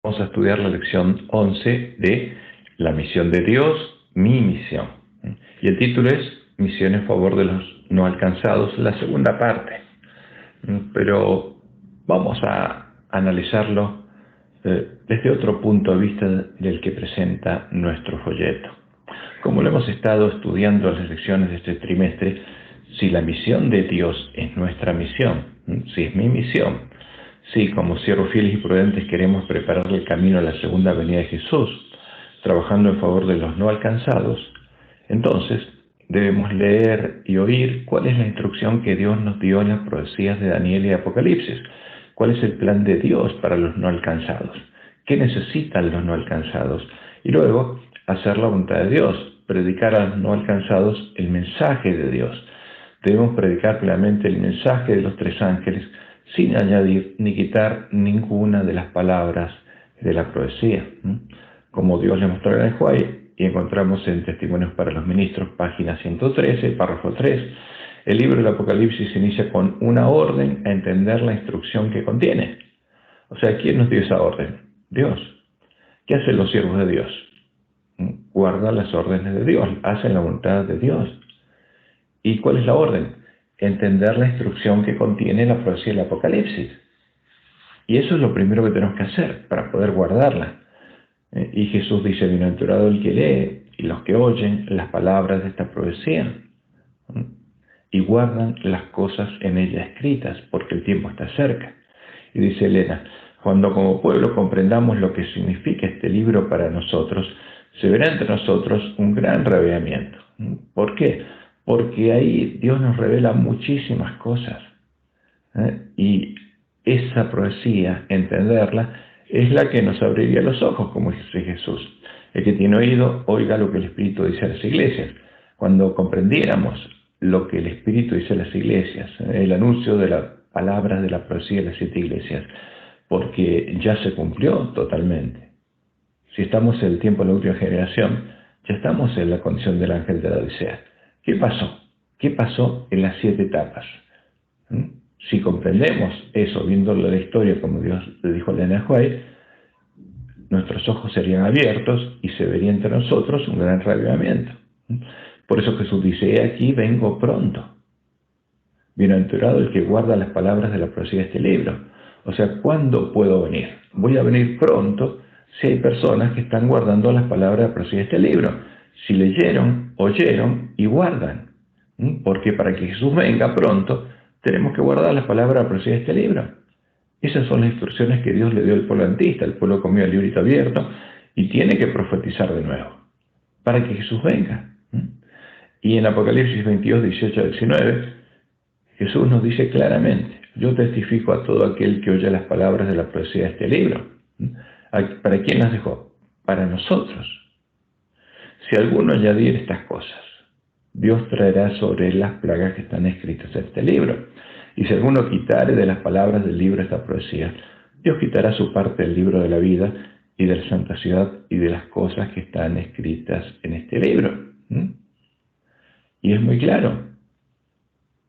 Vamos a estudiar la lección 11 de La misión de Dios, mi misión. Y el título es Misión en favor de los no alcanzados, la segunda parte. Pero vamos a analizarlo desde otro punto de vista del que presenta nuestro folleto. Como lo hemos estado estudiando en las lecciones de este trimestre, si la misión de Dios es nuestra misión, si es mi misión, si como siervos fieles y prudentes queremos prepararle el camino a la segunda venida de Jesús, trabajando en favor de los no alcanzados, entonces debemos leer y oír cuál es la instrucción que Dios nos dio en las profecías de Daniel y Apocalipsis, cuál es el plan de Dios para los no alcanzados, qué necesitan los no alcanzados, y luego hacer la voluntad de Dios, predicar a los no alcanzados el mensaje de Dios. Debemos predicar plenamente el mensaje de los tres ángeles sin añadir ni quitar ninguna de las palabras de la profecía. Como Dios le mostró en el Juárez, y encontramos en Testimonios para los Ministros, página 113, párrafo 3, el libro del Apocalipsis inicia con una orden a entender la instrucción que contiene. O sea, ¿quién nos dio esa orden? Dios. ¿Qué hacen los siervos de Dios? Guardan las órdenes de Dios, hacen la voluntad de Dios. ¿Y cuál es la orden? Entender la instrucción que contiene la profecía del Apocalipsis. Y eso es lo primero que tenemos que hacer para poder guardarla. Y Jesús dice: bienaventurado el que lee y los que oyen las palabras de esta profecía y guardan las cosas en ella escritas, porque el tiempo está cerca. Y dice Elena: cuando como pueblo comprendamos lo que significa este libro para nosotros, se verá entre nosotros un gran revelamiento. ¿Por qué? Porque ahí Dios nos revela muchísimas cosas. Y esa profecía, entenderla, es la que nos abriría los ojos, como dice Jesús. El que tiene oído, oiga lo que el Espíritu dice a las iglesias. Cuando comprendiéramos lo que el Espíritu dice a las iglesias, el anuncio de las palabras de la profecía de las 7 iglesias, porque ya se cumplió totalmente. Si estamos en el tiempo de la última generación, ya estamos en la condición del ángel de la Odisea. ¿Qué pasó? ¿Qué pasó en las 7 etapas? Si comprendemos eso, viendo la historia como Dios le dijo a Elena White, nuestros ojos serían abiertos y se vería entre nosotros un gran reavivamiento. Por eso Jesús dice: he aquí, vengo pronto. Bienaventurado el que guarda las palabras de la profecía de este libro. O sea, ¿cuándo puedo venir? Voy a venir pronto si hay personas que están guardando las palabras de la profecía de este libro. Si leyeron, oyeron y guardan. Porque para que Jesús venga pronto, tenemos que guardar las palabras de la profecía de este libro. Esas son las instrucciones que Dios le dio al pueblo antista. El pueblo comió el librito abierto y tiene que profetizar de nuevo para que Jesús venga. Y en Apocalipsis 22, 18 al 19, Jesús nos dice claramente: yo testifico a todo aquel que oye las palabras de la profecía de este libro. ¿Para quién las dejó? Para nosotros. Si alguno añadiere estas cosas, Dios traerá sobre él las plagas que están escritas en este libro. Y si alguno quitare de las palabras del libro esta profecía, Dios quitará su parte del libro de la vida y de la santa ciudad y de las cosas que están escritas en este libro. Y es muy claro.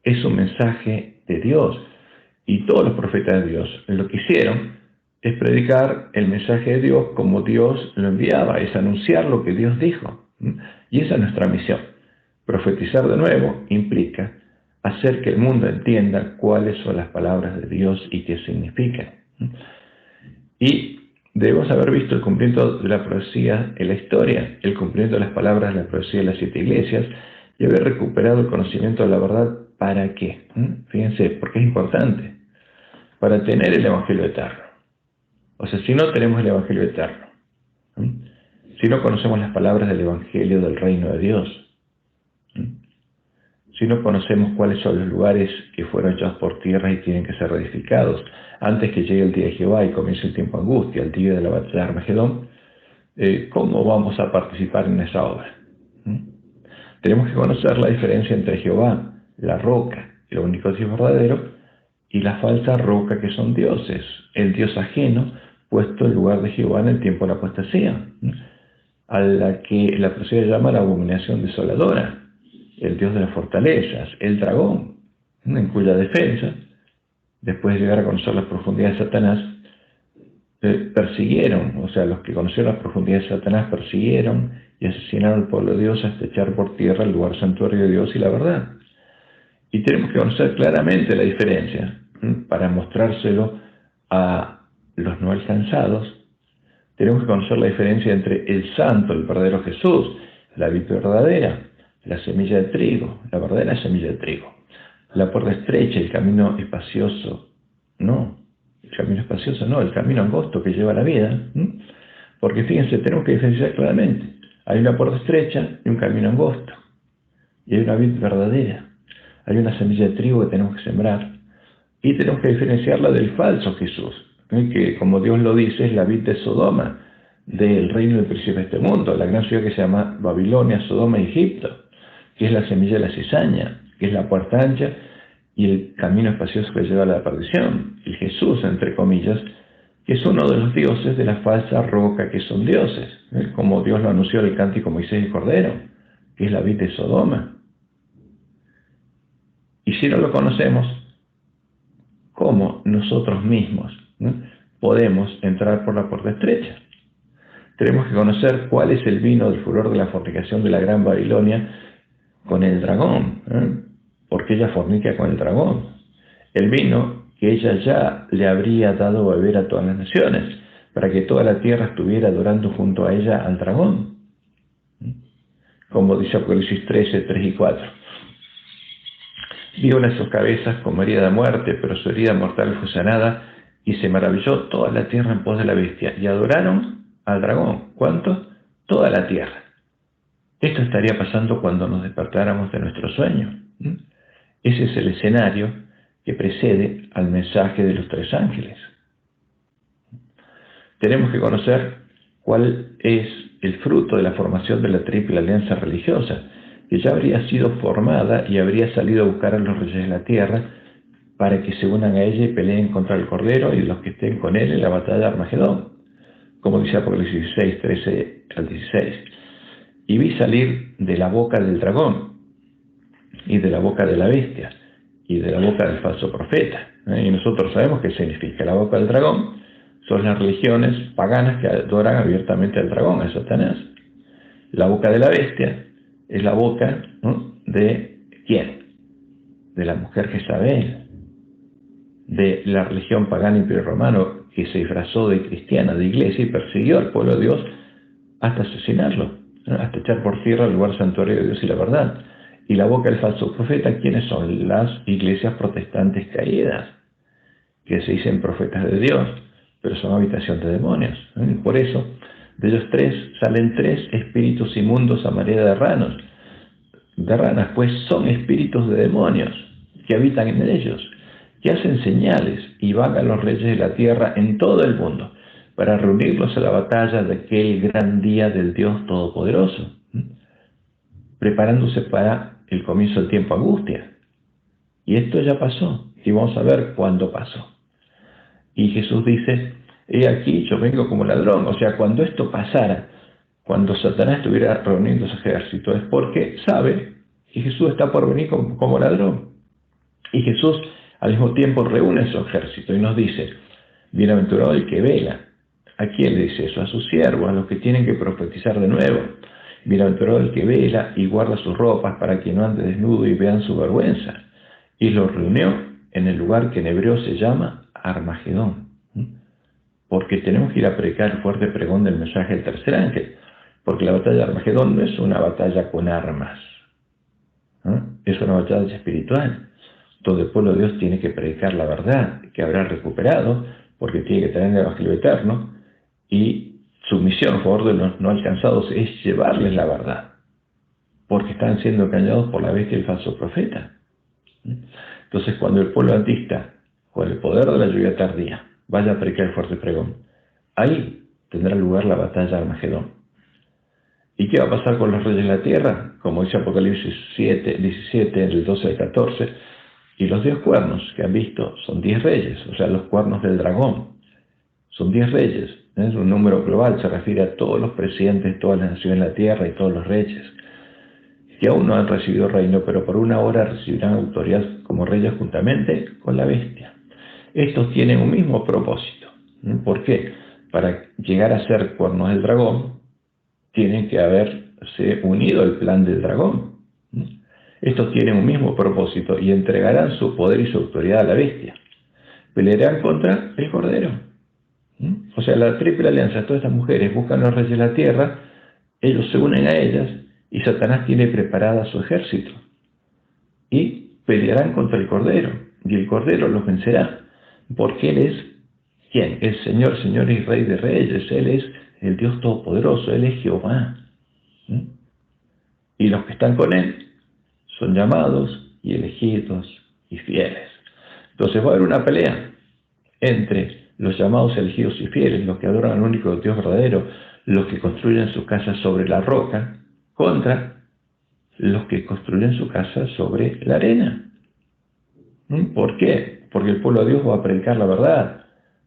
Es un mensaje de Dios. Y todos los profetas de Dios lo que hicieron es predicar el mensaje de Dios como Dios lo enviaba, es anunciar lo que Dios dijo. Y esa es nuestra misión. Profetizar de nuevo implica hacer que el mundo entienda cuáles son las palabras de Dios y qué significan. Y debemos haber visto el cumplimiento de la profecía en la historia, el cumplimiento de las palabras de la profecía de las 7 iglesias, y haber recuperado el conocimiento de la verdad. ¿Para qué? Fíjense, porque es importante. Para tener el Evangelio eterno. O sea, si no tenemos el Evangelio eterno, si no conocemos las palabras del Evangelio del reino de Dios, si no conocemos cuáles son los lugares que fueron echados por tierra y tienen que ser reedificados antes que llegue el día de Jehová y comience el tiempo de angustia, el día de la batalla de Armagedón, ¿cómo vamos a participar en esa obra? Tenemos que conocer la diferencia entre Jehová, la roca, el único Dios verdadero, y la falsa roca que son dioses, el Dios ajeno puesto en lugar de Jehová en el tiempo de la apostasía, a la que la profecía llama la abominación desoladora, el Dios de las fortalezas, el dragón, en cuya defensa, después de llegar a conocer las profundidades de Satanás, persiguieron, o sea, los que conocieron las profundidades de Satanás persiguieron y asesinaron al pueblo de Dios hasta echar por tierra el lugar santuario de Dios y la verdad. Y tenemos que conocer claramente la diferencia para mostrárselo a los no alcanzados. Tenemos que conocer la diferencia entre el santo, el verdadero Jesús, la vid verdadera, la semilla de trigo, la verdadera semilla de trigo, la puerta estrecha, el camino espacioso. No, el camino espacioso no, el camino angosto que lleva a la vida. Porque fíjense, tenemos que diferenciar claramente. Hay una puerta estrecha y un camino angosto. Y hay una vid verdadera. Hay una semilla de trigo que tenemos que sembrar. Y tenemos que diferenciarla del falso Jesús, que como Dios lo dice es la vid de Sodoma, del reino del príncipe de este mundo, la gran ciudad que se llama Babilonia, Sodoma y Egipto, que es la semilla de la cizaña, que es la puerta ancha y el camino espacioso que lleva a la perdición. El Jesús, entre comillas, que es uno de los dioses de la falsa roca que son dioses, como Dios lo anunció en el cántico Moisés y Cordero, que es la vid de Sodoma. Y si no lo conocemos, ¿cómo nosotros mismos podemos entrar por la puerta estrecha? Tenemos que conocer cuál es el vino del furor de la fornicación de la gran Babilonia con el dragón, porque ella fornica con el dragón. El vino que ella ya le habría dado a beber a todas las naciones, para que toda la tierra estuviera adorando junto a ella al dragón. Como dice Apocalipsis 13, 3 y 4. Viola sus cabezas como herida de muerte, pero su herida mortal fue sanada, y se maravilló toda la tierra en pos de la bestia, y adoraron al dragón. ¿Cuántos? Toda la tierra. Esto estaría pasando cuando nos despertáramos de nuestro sueño. Ese es el escenario que precede al mensaje de los tres ángeles. Tenemos que conocer cuál es el fruto de la formación de la triple alianza religiosa, que ya habría sido formada y habría salido a buscar a los reyes de la tierra para que se unan a ella y peleen contra el Cordero y los que estén con él en la batalla de Armagedón, como dice Apocalipsis 16, 13 al 16. Y vi salir de la boca del dragón, y de la boca de la bestia, y de la boca del falso profeta. Y nosotros sabemos qué significa la boca del dragón. Son las religiones paganas que adoran abiertamente al dragón, a Satanás. La boca de la bestia es la boca, ¿no?, de ¿quién? De la mujer Jezabel, de la religión pagana imperio romano que se disfrazó de cristiana, de iglesia, y persiguió al pueblo de Dios hasta asesinarlo, ¿no?, hasta echar por tierra el lugar santuario de Dios y la verdad. Y la boca del falso profeta, ¿quiénes son? Las iglesias protestantes caídas, que se dicen profetas de Dios, pero son habitación de demonios. Y por eso, de ellos tres salen tres espíritus inmundos a manera de ranas, pues son espíritus de demonios que habitan en ellos, que hacen señales y vagan los reyes de la tierra en todo el mundo para reunirlos a la batalla de aquel gran día del Dios Todopoderoso, preparándose para el comienzo del tiempo angustia. Y esto ya pasó, y vamos a ver cuándo pasó. Y Jesús dice, he aquí, yo vengo como ladrón. O sea, cuando esto pasara, cuando Satanás estuviera reuniendo su ejército, es porque sabe que Jesús está por venir como ladrón. Y Jesús al mismo tiempo reúne su ejército y nos dice, bienaventurado el que vela. ¿A quién le dice eso? A sus siervos, a los que tienen que profetizar de nuevo. Bienaventurado el que vela y guarda sus ropas para que no ande desnudo y vean su vergüenza. Y los reunió en el lugar que en hebreo se llama Armagedón. Porque tenemos que ir a predicar el fuerte pregón del mensaje del tercer ángel. Porque la batalla de Armagedón no es una batalla con armas. Es una batalla espiritual, donde el pueblo de Dios tiene que predicar la verdad, que habrá recuperado, porque tiene que tener el evangelio eterno, y su misión a favor de los no alcanzados es llevarles la verdad, porque están siendo engañados por la bestia y el falso profeta. Entonces, cuando el pueblo adventista, con el poder de la lluvia tardía, vaya a predicar el fuerte pregón, ahí tendrá lugar la batalla de Armagedón. ¿Y qué va a pasar con los reyes de la tierra? Como dice Apocalipsis 17, del 12 al 14, y los 10 cuernos que han visto son 10 reyes, o sea, los cuernos del dragón. Son 10 reyes, es un número global, se refiere a todos los presidentes, todas las naciones de la tierra y todos los reyes, que aún no han recibido reino, pero por una hora recibirán autoridad como reyes juntamente con la bestia. Estos tienen un mismo propósito. ¿Por qué? para llegar a ser cuernos del dragón, tienen que haberse unido al plan del dragón. Estos tienen un mismo propósito y entregarán su poder y su autoridad a la bestia. Pelearán contra el Cordero. O sea, la triple alianza, todas estas mujeres buscan los reyes de la tierra, ellos se unen a ellas y Satanás tiene preparada su ejército. Y pelearán contra el Cordero, y el Cordero los vencerá, porque Él es, ¿quién? El Señor, Señor y Rey de Reyes. Él es el Dios Todopoderoso, Él es Jehová. Y los que están con Él son llamados y elegidos y fieles. Entonces va a haber una pelea entre los llamados, elegidos y fieles, los que adoran al único Dios verdadero, los que construyen sus casas sobre la roca, contra los que construyen su casa sobre la arena. ¿Por qué? Porque el pueblo de Dios va a predicar la verdad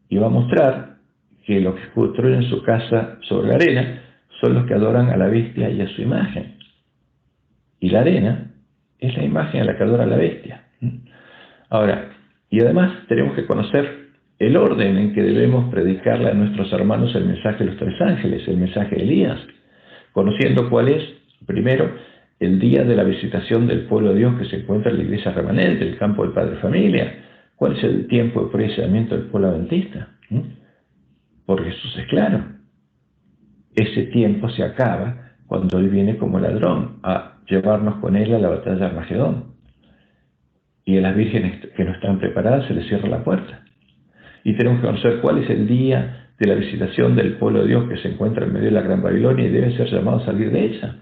y va a mostrar que los que construyen su casa sobre la arena son los que adoran a la bestia y a su imagen. Y la arena es la imagen a la que adora la bestia. Ahora, y además tenemos que conocer el orden en que debemos predicarle a nuestros hermanos el mensaje de los tres ángeles, el mensaje de Elías, conociendo cuál es, primero, el día de la visitación del pueblo de Dios que se encuentra en la iglesia remanente, el campo del Padre Familia, cuál es el tiempo de procesamiento del pueblo adventista. Porque Jesús es claro, ese tiempo se acaba cuando Él viene como ladrón a llevarnos con Él a la batalla de Armagedón. Y a las vírgenes que no están preparadas se les cierra la puerta. Y tenemos que conocer cuál es el día de la visitación del pueblo de Dios que se encuentra en medio de la Gran Babilonia y deben ser llamados a salir de ella.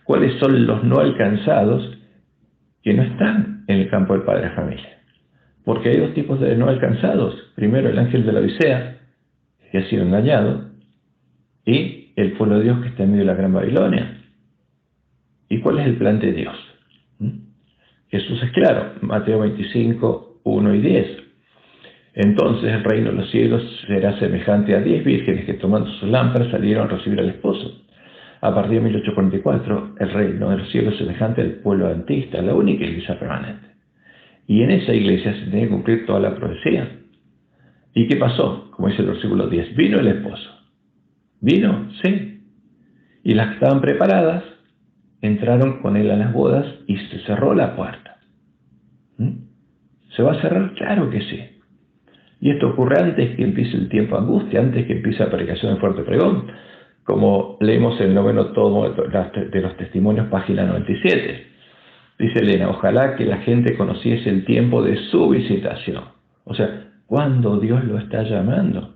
¿Cuáles son los no alcanzados que no están en el campo del Padre de Familia? Porque hay dos tipos de no alcanzados. Primero, el ángel de la Odisea, que ha sido engañado, y el pueblo de Dios que está en medio de la Gran Babilonia. ¿Y cuál es el plan de Dios? Jesús es claro, Mateo 25, 1 y 10. Entonces el reino de los cielos será semejante a 10 vírgenes que tomando sus lámparas salieron a recibir al esposo. A partir de 1844, el reino de los cielos es semejante al pueblo adventista, la única iglesia permanente. Y en esa iglesia se tenía que cumplir toda la profecía. ¿Y qué pasó? Como dice el versículo 10, vino el esposo. ¿Vino? Sí. Y las que estaban preparadas entraron con él a las bodas y se cerró la puerta. ¿Se va a cerrar? Claro que sí. Y esto ocurre antes que empiece el tiempo de angustia, antes que empiece la predicación de fuerte pregón, como leemos en el noveno tomo de los testimonios, página 97. Dice Elena, ojalá que la gente conociese el tiempo de su visitación. O sea, cuando Dios lo está llamando.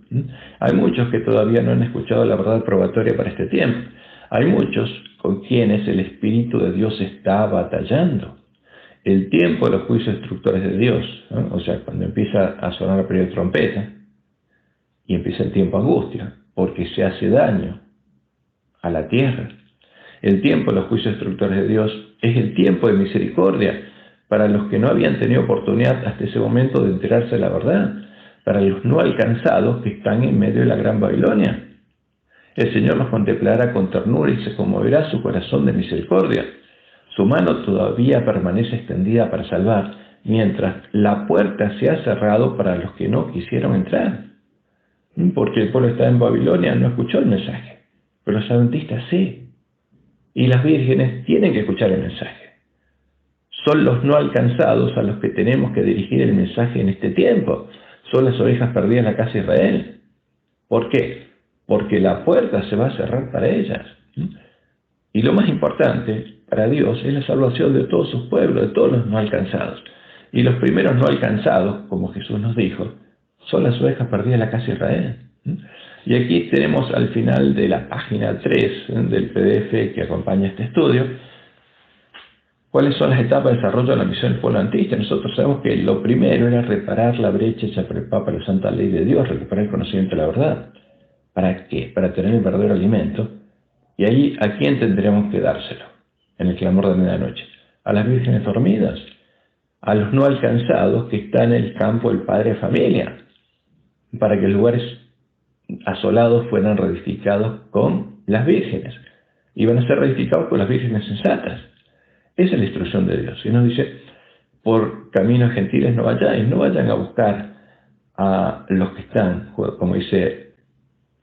Hay muchos que todavía no han escuchado la verdad probatoria para este tiempo. Hay muchos con quienes el Espíritu de Dios está batallando. El tiempo de los juicios destructores de Dios, ¿no? O sea, cuando empieza a sonar la primera trompeta y empieza el tiempo de angustia, porque se hace daño a la tierra. El tiempo de los juicios destructores de Dios es el tiempo de misericordia para los que no habían tenido oportunidad hasta ese momento de enterarse de la verdad, para los no alcanzados que están en medio de la Gran Babilonia. El Señor los contemplará con ternura y se conmoverá su corazón de misericordia. Su mano todavía permanece extendida para salvar, mientras la puerta se ha cerrado para los que no quisieron entrar. Porque el pueblo está en Babilonia, no escuchó el mensaje, pero los adventistas sí. Y las vírgenes tienen que escuchar el mensaje. Son los no alcanzados a los que tenemos que dirigir el mensaje en este tiempo. Son las ovejas perdidas en la casa de Israel. ¿Por qué? Porque la puerta se va a cerrar para ellas. Y lo más importante para Dios es la salvación de todos sus pueblos, de todos los no alcanzados. Y los primeros no alcanzados, como Jesús nos dijo, son las ovejas perdidas en la casa de Israel. Y aquí tenemos al final de la página 3 del PDF que acompaña este estudio, cuáles son las etapas de desarrollo de la misión del pueblo adventista. Nosotros sabemos que lo primero era reparar la brecha hecha por el Papa la santa ley de Dios, recuperar el conocimiento de la verdad. ¿Para qué? Para tener el verdadero alimento. Y ahí, ¿a quién tendremos que dárselo? En el clamor de medianoche. A las vírgenes dormidas, a los no alcanzados que están en el campo del Padre de Familia, para que los lugares asolados fueran reedificados con las vírgenes. Y van a ser reedificados con las vírgenes sensatas. Esa es la instrucción de Dios. Y nos dice, por caminos gentiles no vayan a buscar a los que están, como dice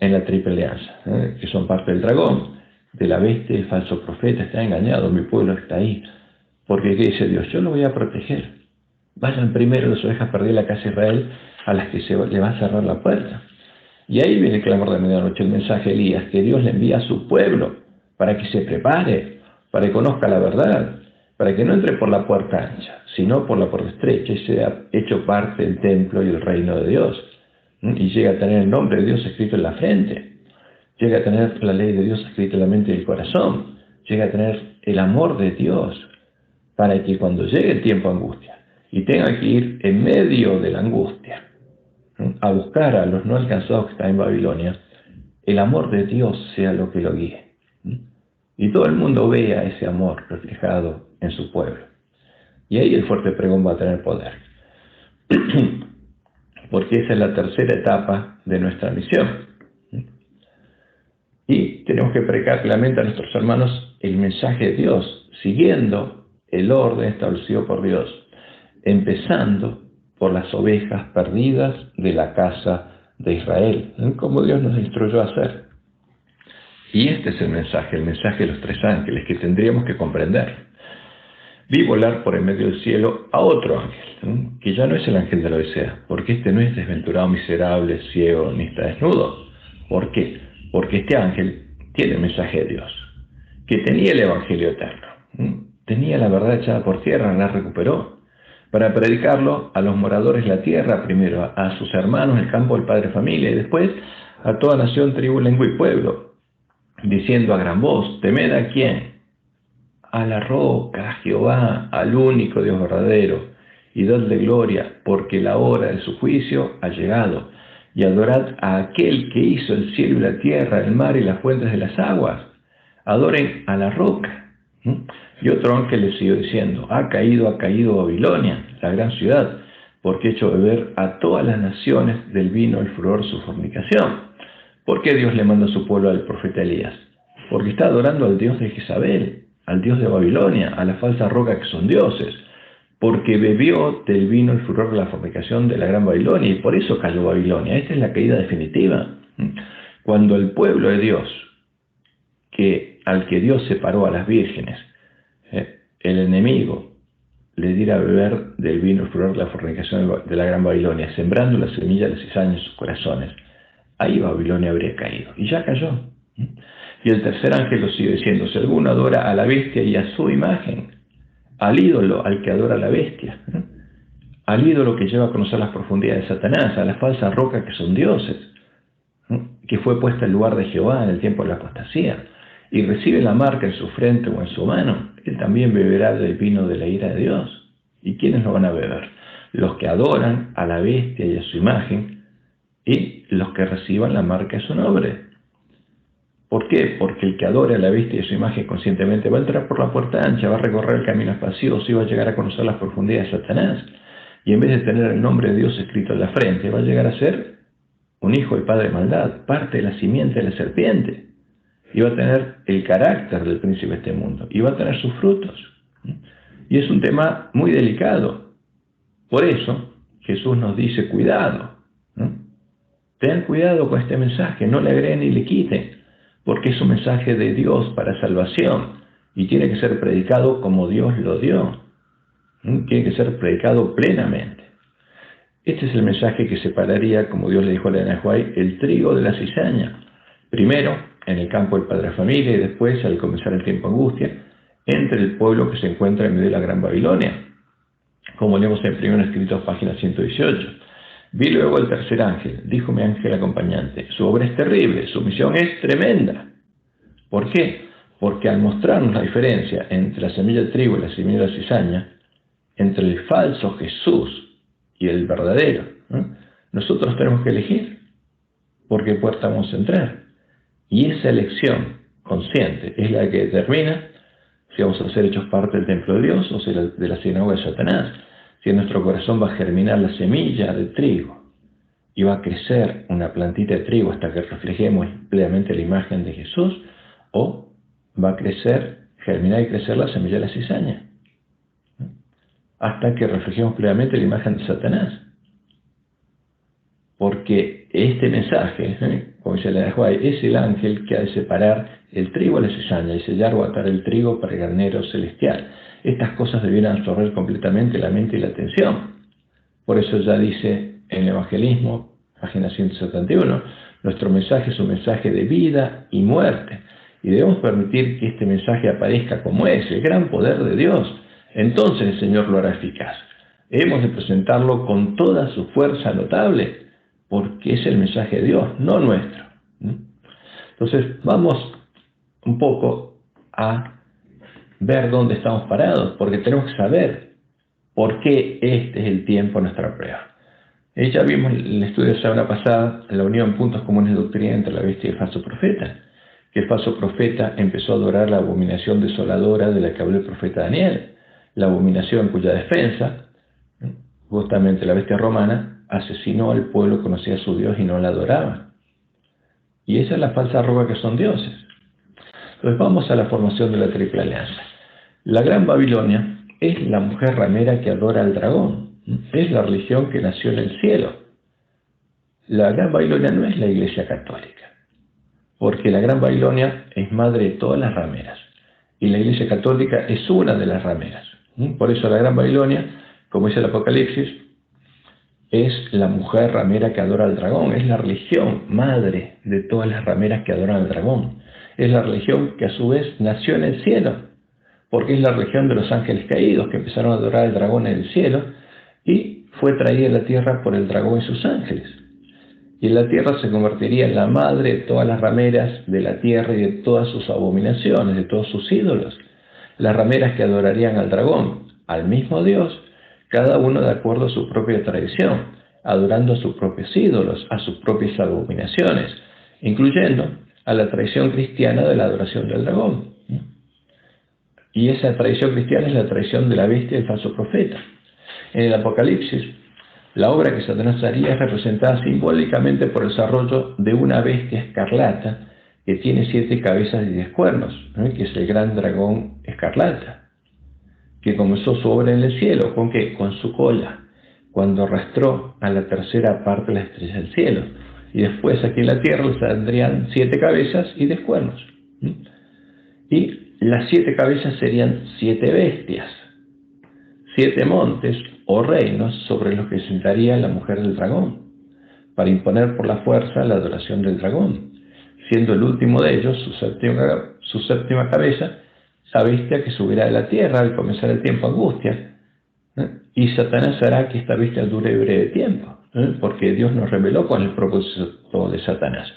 en la triple alianza, que son parte del dragón, de la bestia, el falso profeta está engañado, mi pueblo está ahí. Porque ¿qué dice Dios? Yo lo voy a proteger. Vayan primero las ovejas perdidas de la casa de Israel, a las que le va a cerrar la puerta. Y ahí viene el clamor de medianoche, el mensaje de Elías, que Dios le envía a su pueblo para que se prepare, para que conozca la verdad, para que no entre por la puerta ancha, sino por la puerta estrecha y sea hecho parte del templo y el reino de Dios. Y llega a tener el nombre de Dios escrito en la frente, llega a tener la ley de Dios escrita en la mente y el corazón, llega a tener el amor de Dios, para que cuando llegue el tiempo de angustia y tenga que ir en medio de la angustia a buscar a los no alcanzados que están en Babilonia, el amor de Dios sea lo que lo guíe. Y todo el mundo vea ese amor reflejado en su pueblo. Y ahí el fuerte pregón va a tener poder. Porque esa es la tercera etapa de nuestra misión. Y tenemos que predicar claramente a nuestros hermanos el mensaje de Dios, siguiendo el orden establecido por Dios, empezando por las ovejas perdidas de la casa de Israel, como Dios nos instruyó a hacer. Y este es el mensaje de los tres ángeles que tendríamos que comprender. Vi volar por el medio del cielo a otro ángel, que ya no es el ángel de la Odisea, porque este no es desventurado, miserable, ciego, ni está desnudo. ¿Por qué? Porque este ángel tiene el mensaje de Dios, que tenía el evangelio eterno, tenía la verdad echada por tierra, la recuperó, para predicarlo a los moradores de la tierra, primero a sus hermanos, el campo, el padre, familia, y después a toda nación, tribu, lengua y pueblo, diciendo a gran voz: temed a quién, a la roca, a Jehová, al único Dios verdadero, y dadle gloria, porque la hora de su juicio ha llegado, y adorad a aquel que hizo el cielo y la tierra, el mar y las fuentes de las aguas. Adoren a la roca. Y otro ángel le siguió diciendo: ha caído Babilonia, la gran ciudad, porque ha hecho beber a todas las naciones del vino el furor de su fornicación. ¿Por qué Dios le manda a su pueblo al profeta Elías? Porque está adorando al Dios de Jezabel, al Dios de Babilonia, a la falsa roca que son dioses, porque bebió del vino el furor de la fornicación de la gran Babilonia, y por eso cayó Babilonia. Esta es la caída definitiva. Cuando el pueblo de Dios, al que Dios separó a las vírgenes, el enemigo le diera a beber del vino el furor de la fornicación de la gran Babilonia, sembrando la semilla de cizaña en sus corazones, ahí Babilonia habría caído, y ya cayó. Y el tercer ángel lo sigue diciendo: si alguno adora a la bestia y a su imagen, al ídolo al que adora a la bestia, al ídolo que lleva a conocer las profundidades de Satanás, a la falsa roca que son dioses, que fue puesta en lugar de Jehová en el tiempo de la apostasía, y recibe la marca en su frente o en su mano, él también beberá del vino de la ira de Dios. ¿Y quiénes lo van a beber? Los que adoran a la bestia y a su imagen, y los que reciban la marca de su nombre. ¿Por qué? Porque el que adora a la bestia y a su imagen conscientemente va a entrar por la puerta ancha, va a recorrer el camino espacioso y va a llegar a conocer las profundidades de Satanás. Y en vez de tener el nombre de Dios escrito en la frente, va a llegar a ser un hijo del padre de maldad, parte de la simiente de la serpiente. Y va a tener el carácter del príncipe de este mundo. Y va a tener sus frutos. Y es un tema muy delicado. Por eso Jesús nos dice: cuidado. Tengan cuidado con este mensaje, no le agreguen ni le quiten, porque es un mensaje de Dios para salvación y tiene que ser predicado como Dios lo dio. Tiene que ser predicado plenamente. Este es el mensaje que separaría, como Dios le dijo a Elena White, el trigo de la cizaña. Primero, en el campo del padre de familia, y después, al comenzar el tiempo de angustia, entre el pueblo que se encuentra en medio de la gran Babilonia, como leemos en Primeros Escritos, página 118. Vi luego el tercer ángel, dijo mi ángel acompañante: su obra es terrible, su misión es tremenda. ¿Por qué? Porque al mostrarnos la diferencia entre la semilla de trigo y la semilla de la cizaña, entre el falso Jesús y el verdadero, nosotros tenemos que elegir por qué puerta vamos a entrar. Y esa elección consciente es la que determina si vamos a ser hechos parte del templo de Dios o de la sinagoga de Satanás. Si en nuestro corazón va a germinar la semilla de trigo y va a crecer una plantita de trigo hasta que reflejemos plenamente la imagen de Jesús, o va a crecer, germinar y crecer la semilla de la cizaña hasta que reflejemos plenamente la imagen de Satanás. Porque este mensaje como dice la de Juárez, es el ángel que ha de separar el trigo de la cizaña y sellar o atar el trigo para el granero celestial. Estas cosas debieran absorber completamente la mente y la atención. Por eso ya dice en el Evangelismo, página 171, nuestro mensaje es un mensaje de vida y muerte. Y debemos permitir que este mensaje aparezca como es, el gran poder de Dios. Entonces el Señor lo hará eficaz. Hemos de presentarlo con toda su fuerza notable, porque es el mensaje de Dios, no nuestro. Entonces vamos un poco a ver dónde estamos parados, porque tenemos que saber por qué este es el tiempo de nuestra prueba. Ya vimos en el estudio de la semana pasada la unión en puntos comunes de doctrina entre la bestia y el falso profeta, que el falso profeta empezó a adorar la abominación desoladora de la que habló el profeta Daniel, la abominación cuya defensa, justamente la bestia romana, asesinó al pueblo que conocía a su Dios y no la adoraba. Y esa es la falsa arroga que son dioses. Entonces vamos a la formación de la Triple Alianza. La Gran Babilonia es la mujer ramera que adora al dragón. Es la religión que nació en el cielo. La Gran Babilonia no es la Iglesia Católica, porque la Gran Babilonia es madre de todas las rameras. Y la Iglesia Católica es una de las rameras. Por eso la Gran Babilonia, como dice el Apocalipsis, es la mujer ramera que adora al dragón. Es la religión madre de todas las rameras que adoran al dragón. Es la religión que a su vez nació en el cielo, porque es la religión de los ángeles caídos que empezaron a adorar al dragón en el cielo y fue traída a la tierra por el dragón y sus ángeles. Y en la tierra se convertiría en la madre de todas las rameras de la tierra y de todas sus abominaciones, de todos sus ídolos. Las rameras que adorarían al dragón, al mismo Dios, cada uno de acuerdo a su propia tradición, adorando a sus propios ídolos, a sus propias abominaciones, incluyendo a la tradición cristiana de la adoración del dragón. Y esa tradición cristiana es la tradición de la bestia y el falso profeta. En el Apocalipsis, la obra que Satanás haría es representada simbólicamente por el desarrollo de una bestia escarlata que tiene 7 cabezas y 10 cuernos, que es el gran dragón escarlata, que comenzó su obra en el cielo. ¿Con qué? Con su cola, cuando arrastró a la tercera parte de la estrella del cielo. Y después aquí en la tierra le saldrían 7 cabezas y 10 cuernos. Y las 7 cabezas serían 7 bestias, 7 montes o reinos sobre los que sentaría la mujer del dragón, para imponer por la fuerza la adoración del dragón, siendo el último de ellos, su séptima cabeza, la bestia que subirá de la tierra al comenzar el tiempo de angustia. Y Satanás hará que esta bestia dure breve tiempo, porque Dios nos reveló con el propósito de Satanás.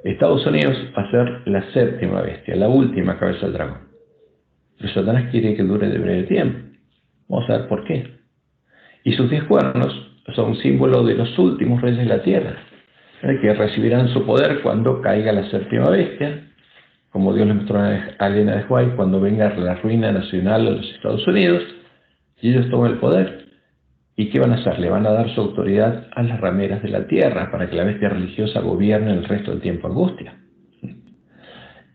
Estados Unidos va a ser la séptima bestia, la última cabeza del dragón. Pero Satanás quiere que dure de breve tiempo. Vamos a ver por qué. Y sus 10 cuernos son un símbolo de los últimos reyes de la tierra, que recibirán su poder cuando caiga la séptima bestia, como Dios le mostró a Elena de White, cuando venga la ruina nacional de los Estados Unidos, y ellos toman el poder. ¿Y qué van a hacer? Le van a dar su autoridad a las rameras de la tierra para que la bestia religiosa gobierne el resto del tiempo angustia.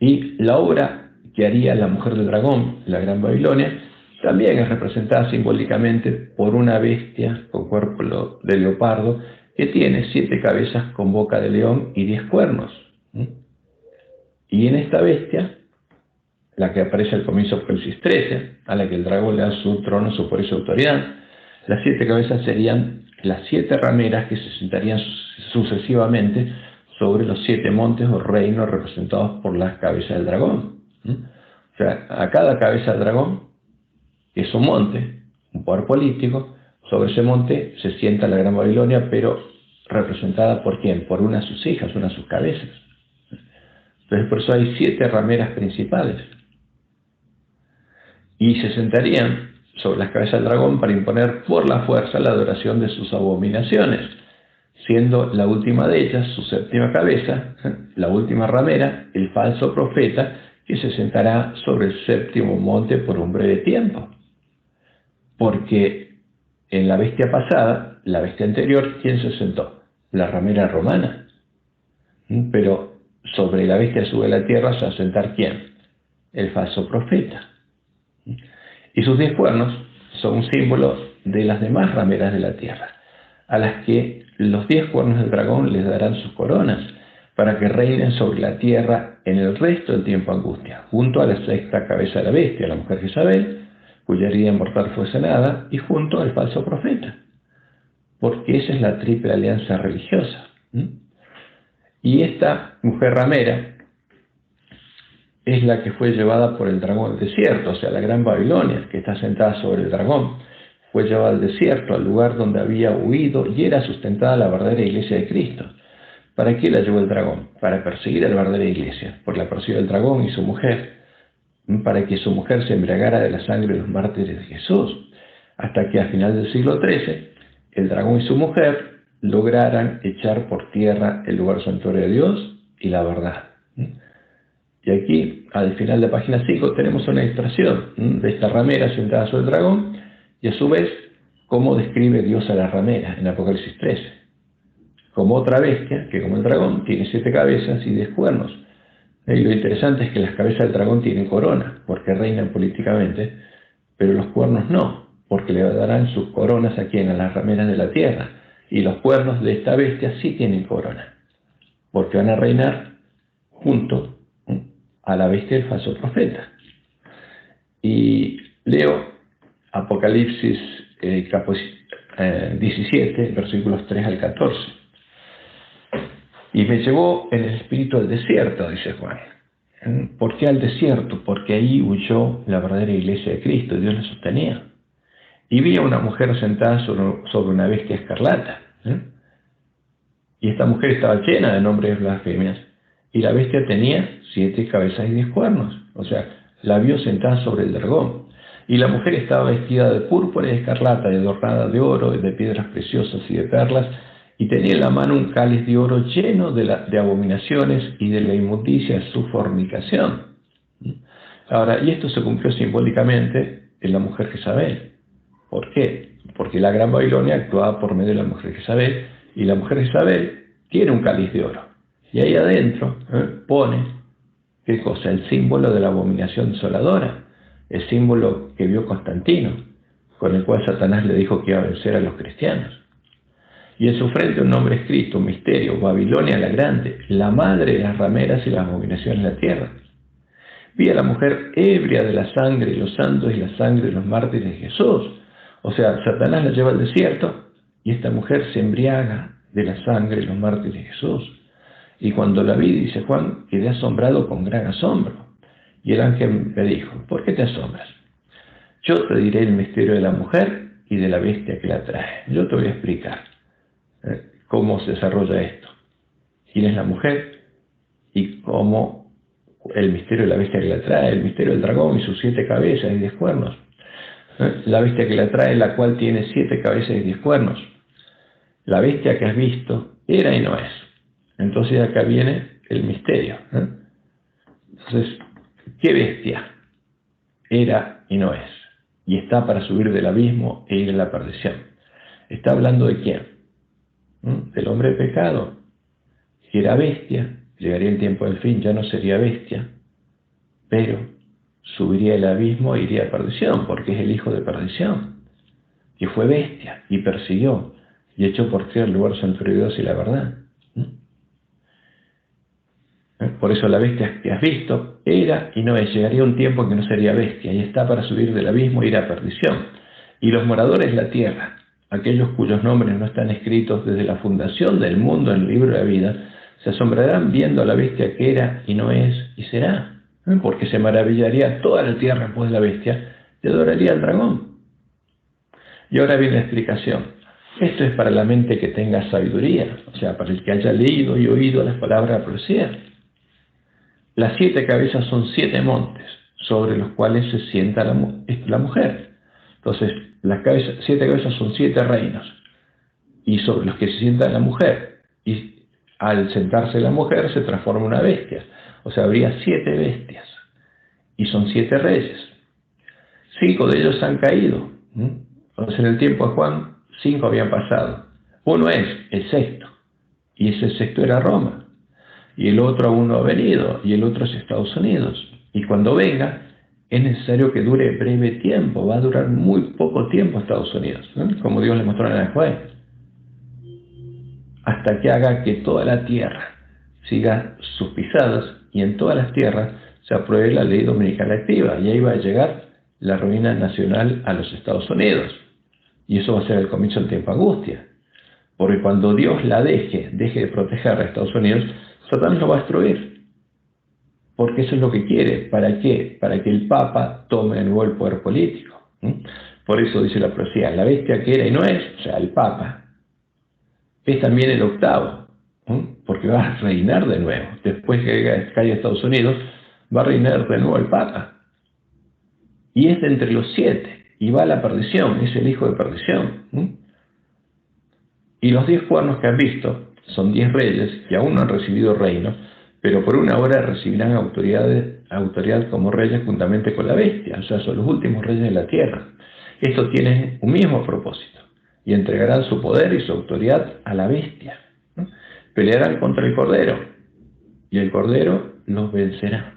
Y la obra que haría la mujer del dragón, la Gran Babilonia, también es representada simbólicamente por una bestia con cuerpo de leopardo que tiene 7 cabezas con boca de león y 10 cuernos. Y en esta bestia, la que aparece al comienzo de Apocalipsis 13, a la que el dragón le da su trono, su poder y su autoridad, las 7 cabezas serían las 7 rameras que se sentarían sucesivamente sobre los 7 montes o reinos representados por las cabezas del dragón. O sea, a cada cabeza del dragón es un monte, un poder político. Sobre ese monte se sienta la Gran Babilonia, pero representada por ¿quién? Por una de sus hijas, una de sus cabezas. Entonces por eso hay 7 rameras principales. Y se sentarían sobre las cabezas del dragón para imponer por la fuerza la adoración de sus abominaciones, siendo la última de ellas, su séptima cabeza, la última ramera, el falso profeta, que se sentará sobre el séptimo monte por un breve tiempo. Porque en la bestia pasada, la bestia anterior, ¿quién se sentó? La ramera romana. Pero sobre la bestia sube la tierra se va a sentar ¿quién? El falso profeta. Y sus 10 cuernos son un símbolo de las demás rameras de la tierra, a las que los 10 cuernos del dragón les darán sus coronas, para que reinen sobre la tierra en el resto del tiempo de angustia, junto a la sexta cabeza de la bestia, la mujer Jezabel, cuya herida mortal fue sanada, y junto al falso profeta, porque esa es la triple alianza religiosa. Y esta mujer ramera es la que fue llevada por el dragón al desierto, o sea, la gran Babilonia, que está sentada sobre el dragón, fue llevada al desierto, al lugar donde había huido y era sustentada la verdadera iglesia de Cristo. ¿Para qué la llevó el dragón? Para perseguir a la verdadera iglesia, porque la persiguió el dragón y su mujer, para que su mujer se embriagara de la sangre de los mártires de Jesús, hasta que a final del siglo XIII, el dragón y su mujer lograran echar por tierra el lugar santuario de Dios y la verdad. Y aquí, al final de la página 5, tenemos una ilustración de esta ramera sentada sobre el dragón, y a su vez, cómo describe Dios a la ramera en Apocalipsis 13. Como otra bestia, que como el dragón, tiene 7 cabezas y 10 cuernos. Y lo interesante es que las cabezas del dragón tienen corona, porque reinan políticamente, pero los cuernos no, porque le darán sus coronas a quien, a las rameras de la tierra. Y los cuernos de esta bestia sí tienen corona, porque van a reinar junto a la bestia del falso profeta. Y leo Apocalipsis 17, versículos 3 al 14. Y me llevó en el espíritu al desierto, dice Juan. ¿Por qué al desierto? Porque ahí huyó la verdadera iglesia de Cristo, Dios la sostenía. Y vi a una mujer sentada sobre una bestia escarlata. Y esta mujer estaba llena de nombres blasfemias. Y la bestia tenía 7 cabezas y 10 cuernos. O sea, la vio sentada sobre el dragón. Y la mujer estaba vestida de púrpura y escarlata, y adornada de oro, y de piedras preciosas y de perlas, y tenía en la mano un cáliz de oro lleno de abominaciones y de la inmundicia de su fornicación. Ahora, y esto se cumplió simbólicamente en la mujer Jezabel. ¿Por qué? Porque la gran Babilonia actuaba por medio de la mujer Jezabel, y la mujer Jezabel tiene un cáliz de oro. Y ahí adentro pone, ¿qué cosa? El símbolo de la abominación desoladora, el símbolo que vio Constantino, con el cual Satanás le dijo que iba a vencer a los cristianos. Y en su frente un nombre escrito, un misterio, Babilonia la Grande, la madre de las rameras y las abominaciones de la tierra. Vi a la mujer ebria de la sangre de los santos y la sangre de los mártires de Jesús. O sea, Satanás la lleva al desierto y esta mujer se embriaga de la sangre de los mártires de Jesús. Y cuando la vi, dice Juan, quedé asombrado con gran asombro. Y el ángel me dijo, ¿por qué te asombras? Yo te diré el misterio de la mujer y de la bestia que la trae. Yo te voy a explicar cómo se desarrolla esto. ¿Quién es la mujer? Y cómo el misterio de la bestia que la trae, el misterio del dragón y sus 7 cabezas y 10 cuernos. La bestia que la trae, la cual tiene 7 cabezas y 10 cuernos. La bestia que has visto era y no es. Entonces acá viene el misterio. Entonces, ¿qué bestia era y no es? Y está para subir del abismo e ir a la perdición. ¿Está hablando de quién? Del hombre de pecado, que era bestia. Llegaría el tiempo del fin, ya no sería bestia, pero subiría el abismo e iría a perdición, porque es el hijo de perdición, que fue bestia y persiguió y echó por tierra el lugar santuario de Dios y la verdad. Por eso la bestia que has visto era y no es. Llegaría un tiempo en que no sería bestia y está para subir del abismo e ir a perdición. Y los moradores de la tierra, aquellos cuyos nombres no están escritos desde la fundación del mundo en el libro de la vida, se asombrarán viendo a la bestia que era y no es y será. Porque se maravillaría toda la tierra después de la bestia y adoraría al dragón. Y ahora viene la explicación. Esto es para la mente que tenga sabiduría, o sea, para el que haya leído y oído las palabras de la profecía. Las 7 cabezas son 7 montes sobre los cuales se sienta la mujer. Entonces, las 7 cabezas son 7 reinos y sobre los que se sienta la mujer. Y al sentarse la mujer se transforma en una bestia. O sea, habría 7 bestias y son 7 reyes. 5 de ellos han caído. Entonces, en el tiempo de Juan, 5 habían pasado. Uno es el sexto y ese sexto era Roma. Y el otro aún no ha venido, y el otro es Estados Unidos. Y cuando venga, es necesario que dure breve tiempo, va a durar muy poco tiempo Estados Unidos, como Dios le mostró en el juez, hasta que haga que toda la tierra siga sus pisadas y en todas las tierras se apruebe la ley dominical activa. Y ahí va a llegar la ruina nacional a los Estados Unidos. Y eso va a ser el comienzo del tiempo de angustia. Porque cuando Dios la deje de proteger a Estados Unidos, Satanás lo va a destruir. Porque eso es lo que quiere. ¿Para qué? Para que el Papa tome de nuevo el poder político. Por eso dice la profecía, la bestia que era y no es, o sea, el Papa, es también el octavo, porque va a reinar de nuevo. Después que caiga Estados Unidos, va a reinar de nuevo el Papa. Y es de entre los 7, y va a la perdición, es el hijo de perdición. Y los 10 cuernos que han visto son 10 reyes que aún no han recibido reino, pero por una hora recibirán autoridad como reyes juntamente con la bestia, o sea, son los últimos reyes de la tierra. Esto tiene un mismo propósito, y entregarán su poder y su autoridad a la bestia. Pelearán contra el Cordero, y el Cordero los vencerá.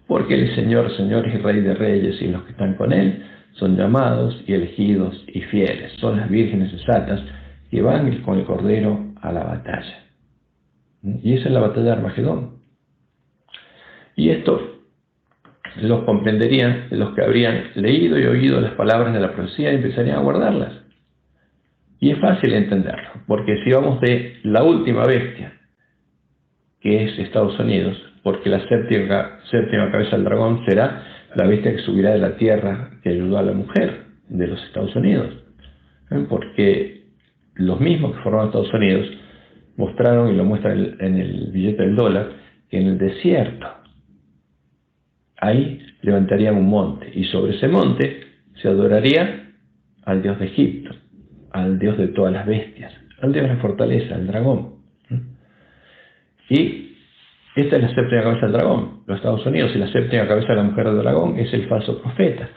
Porque Él es Señor, Señor y Rey de reyes, y los que están con Él son llamados y elegidos y fieles. Son las vírgenes sensatas que van con el Cordero a la batalla. Y esa es la batalla de Armagedón. Y esto los comprenderían los que habrían leído y oído las palabras de la profecía y empezarían a guardarlas. Y es fácil entenderlo, porque si vamos de la última bestia, que es Estados Unidos, porque la séptima cabeza del dragón será la bestia que subirá de la tierra que ayudó a la mujer de los Estados Unidos. Porque los mismos que formaron Estados Unidos mostraron, y lo muestran en el billete del dólar, que en el desierto, ahí levantarían un monte, y sobre ese monte se adoraría al Dios de Egipto, al Dios de todas las bestias, al Dios de la fortaleza, al dragón. Y esta es la séptima cabeza del dragón, los Estados Unidos, y la séptima cabeza de la mujer del dragón es el falso profeta.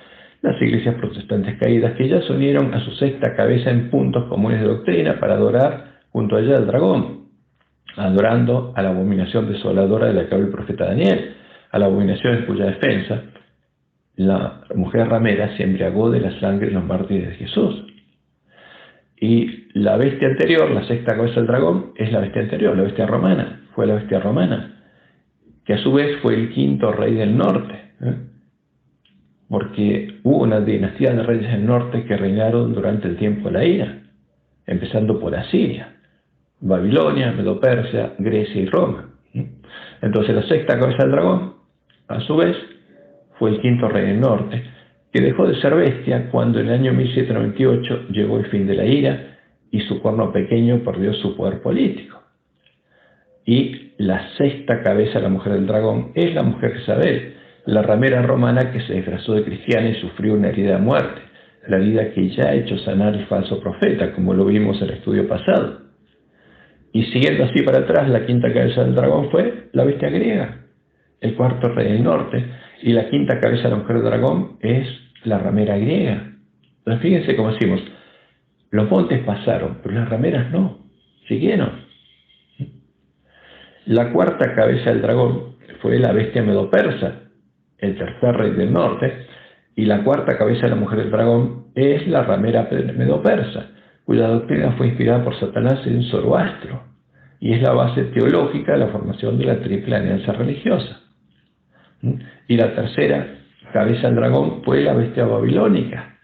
Las iglesias protestantes caídas que ya se unieron a su sexta cabeza en puntos comunes de doctrina para adorar junto a ella al dragón, adorando a la abominación desoladora de la que habló el profeta Daniel, a la abominación en cuya defensa la mujer ramera se embriagó de la sangre de los mártires de Jesús. Y la bestia anterior, la sexta cabeza del dragón, es la bestia anterior, la bestia romana, fue la bestia romana, que a su vez fue el quinto rey del norte, porque hubo una dinastía de reyes del norte que reinaron durante el tiempo de la ira, empezando por Asiria, Babilonia, Medo-Persia, Grecia y Roma. Entonces la sexta cabeza del dragón, a su vez, fue el quinto rey del norte, que dejó de ser bestia cuando en el año 1798 llegó el fin de la ira y su cuerno pequeño perdió su poder político. Y la sexta cabeza de la mujer del dragón es la mujer Jezabel, la ramera romana que se disfrazó de cristiana y sufrió una herida de muerte, la herida que ya ha hecho sanar el falso profeta, como lo vimos en el estudio pasado. Y siguiendo así para atrás, la quinta cabeza del dragón fue la bestia griega, el cuarto rey del norte, y la quinta cabeza de la mujer del dragón es la ramera griega. Entonces fíjense cómo decimos, los montes pasaron, pero las rameras no, siguieron. La cuarta cabeza del dragón fue la bestia medo-persa, el tercer rey del norte, y la cuarta cabeza de la mujer del dragón es la ramera medo-persa, cuya doctrina fue inspirada por Satanás en Zoroastro, y es la base teológica de la formación de la triple alianza religiosa. Y la tercera cabeza del dragón fue la bestia babilónica,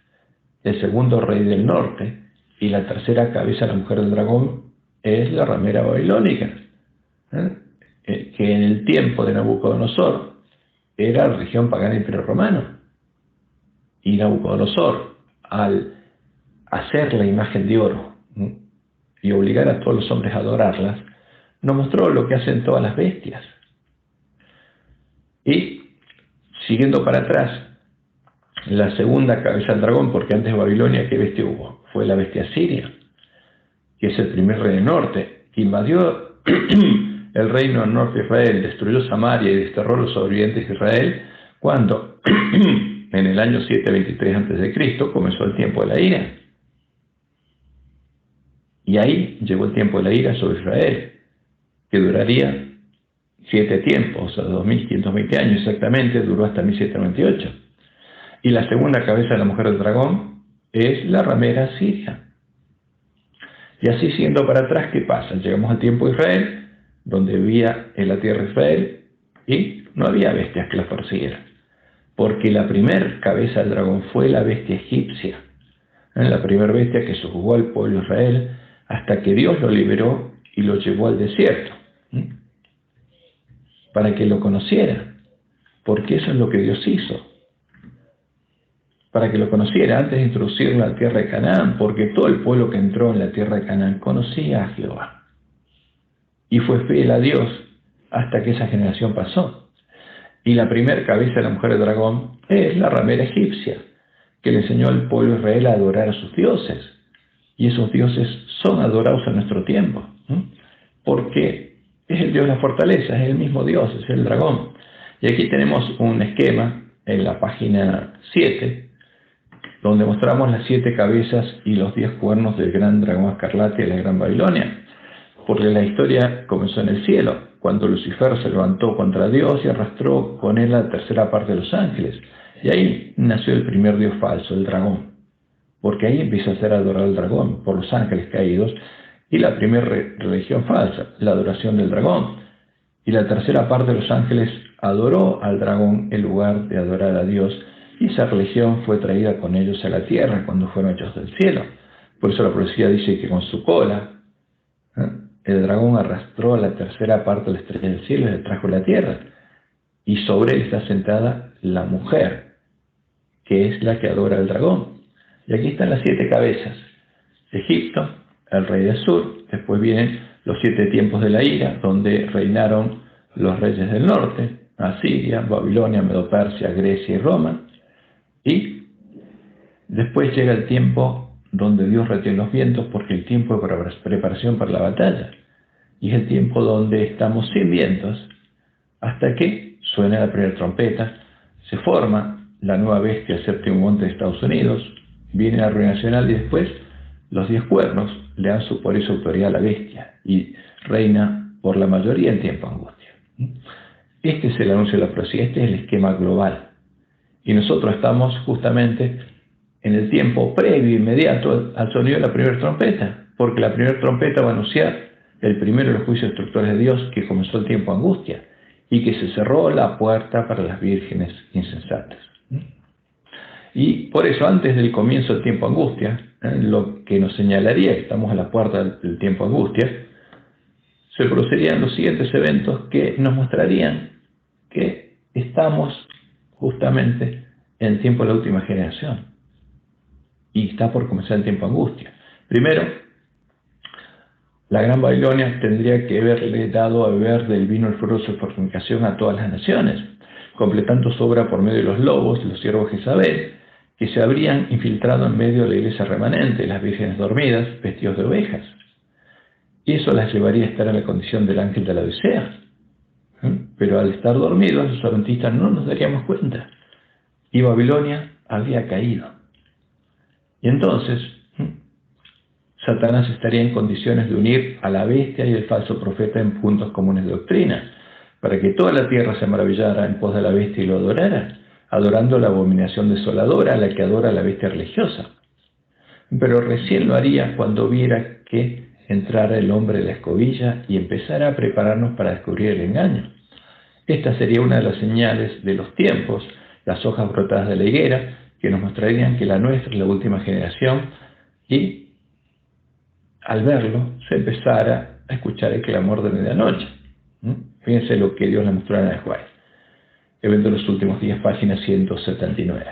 el segundo rey del norte, y la tercera cabeza de la mujer del dragón es la ramera babilónica, que en el tiempo de Nabucodonosor era la religión pagana imperio romano. Y Nabucodonosor, al hacer la imagen de oro y obligar a todos los hombres a adorarlas, nos mostró lo que hacen todas las bestias. Y siguiendo para atrás, la segunda cabeza del dragón, porque antes de Babilonia, ¿qué bestia hubo? Fue la bestia siria, que es el primer rey del norte, que invadió el reino del norte de Israel, destruyó Samaria y desterró a los sobrevivientes de Israel, cuando en el año 723 a.C. comenzó el tiempo de la ira. Y ahí llegó el tiempo de la ira sobre Israel, que duraría 7 tiempos, o sea, 2520 años exactamente, duró hasta 1798. Y la segunda cabeza de la mujer del dragón es la ramera siria. Y así siguiendo para atrás, ¿qué pasa? Llegamos al tiempo de Israel, donde vivía en la tierra de Israel, y no había bestias que las persiguieran, porque la primer cabeza del dragón fue la bestia egipcia, la primera bestia que sojuzgó al pueblo de Israel hasta que Dios lo liberó y lo llevó al desierto, para que lo conociera, porque eso es lo que Dios hizo, para que lo conociera antes de introducirlo en la tierra de Canaán, porque todo el pueblo que entró en la tierra de Canaán conocía a Jehová y fue fiel a Dios hasta que esa generación pasó. Y la primera cabeza de la mujer del dragón es la ramera egipcia, que le enseñó al pueblo de Israel a adorar a sus dioses. Y esos dioses son adorados en nuestro tiempo, porque es el Dios de la fortaleza, es el mismo Dios, es el dragón. Y aquí tenemos un esquema en la página 7, donde mostramos las 7 cabezas y los 10 cuernos del gran dragón escarlata y la gran Babilonia. Porque la historia comenzó en el cielo, cuando Lucifer se levantó contra Dios y arrastró con él la tercera parte de los ángeles. Y ahí nació el primer dios falso, el dragón. Porque ahí empieza a ser adorado el dragón por los ángeles caídos, y la primera religión falsa, la adoración del dragón. Y la tercera parte de los ángeles adoró al dragón en lugar de adorar a Dios, y esa religión fue traída con ellos a la tierra cuando fueron hechos del cielo. Por eso la profecía dice que con su cola el dragón arrastró a la tercera parte de la estrella del cielo y la trajo a la tierra. Y sobre él está sentada la mujer, que es la que adora al dragón. Y aquí están las 7 cabezas. Egipto, el rey del sur. Después vienen los 7 tiempos de la ira, donde reinaron los reyes del norte: Asiria, Babilonia, Medo-Persia, Grecia y Roma. Y después llega el tiempo donde Dios retiene los vientos, porque el tiempo es para preparación para la batalla. Y es el tiempo donde estamos sin vientos, hasta que suena la primera trompeta, se forma la nueva bestia, el séptimo monte de Estados Unidos, viene la ruina nacional, y después los 10 cuernos le dan su poder y su autoridad a la bestia, y reina por la mayoría en tiempo de angustia. Este es el anuncio de la profecía, este es el esquema global. Y nosotros estamos justamente en el tiempo previo, inmediato al sonido de la primera trompeta, porque la primera trompeta va a anunciar el primero de los juicios destructores de Dios, que comenzó el tiempo de angustia, y que se cerró la puerta para las vírgenes insensatas. Y por eso, antes del comienzo del tiempo de angustia, lo que nos señalaría que estamos a la puerta del tiempo de angustia, se producirían los siguientes eventos que nos mostrarían que estamos justamente en el tiempo de la última generación, y está por comenzar el tiempo de angustia. Primero, la gran Babilonia tendría que haberle dado a beber del vino el fruto de su fornicación a todas las naciones, completando su obra por medio de los lobos, los siervos de Jezabel, que se habrían infiltrado en medio de la iglesia remanente, las vírgenes dormidas, vestidos de ovejas. Y eso las llevaría a estar en la condición del ángel de la Odisea. Pero al estar dormidos, los adventistas no nos daríamos cuenta. Y Babilonia había caído. Y entonces, Satanás estaría en condiciones de unir a la bestia y el falso profeta en puntos comunes de doctrina, para que toda la tierra se maravillara en pos de la bestia y lo adorara, adorando la abominación desoladora a la que adora la bestia religiosa. Pero recién lo haría cuando viera que entrara el hombre de la escobilla y empezara a prepararnos para descubrir el engaño. Esta sería una de las señales de los tiempos, las hojas brotadas de la higuera, que nos mostrarían que la nuestra es la última generación, y al verlo se empezara a escuchar el clamor de medianoche. Fíjense lo que Dios le mostró a Ana White. Evento de los últimos días, página 179.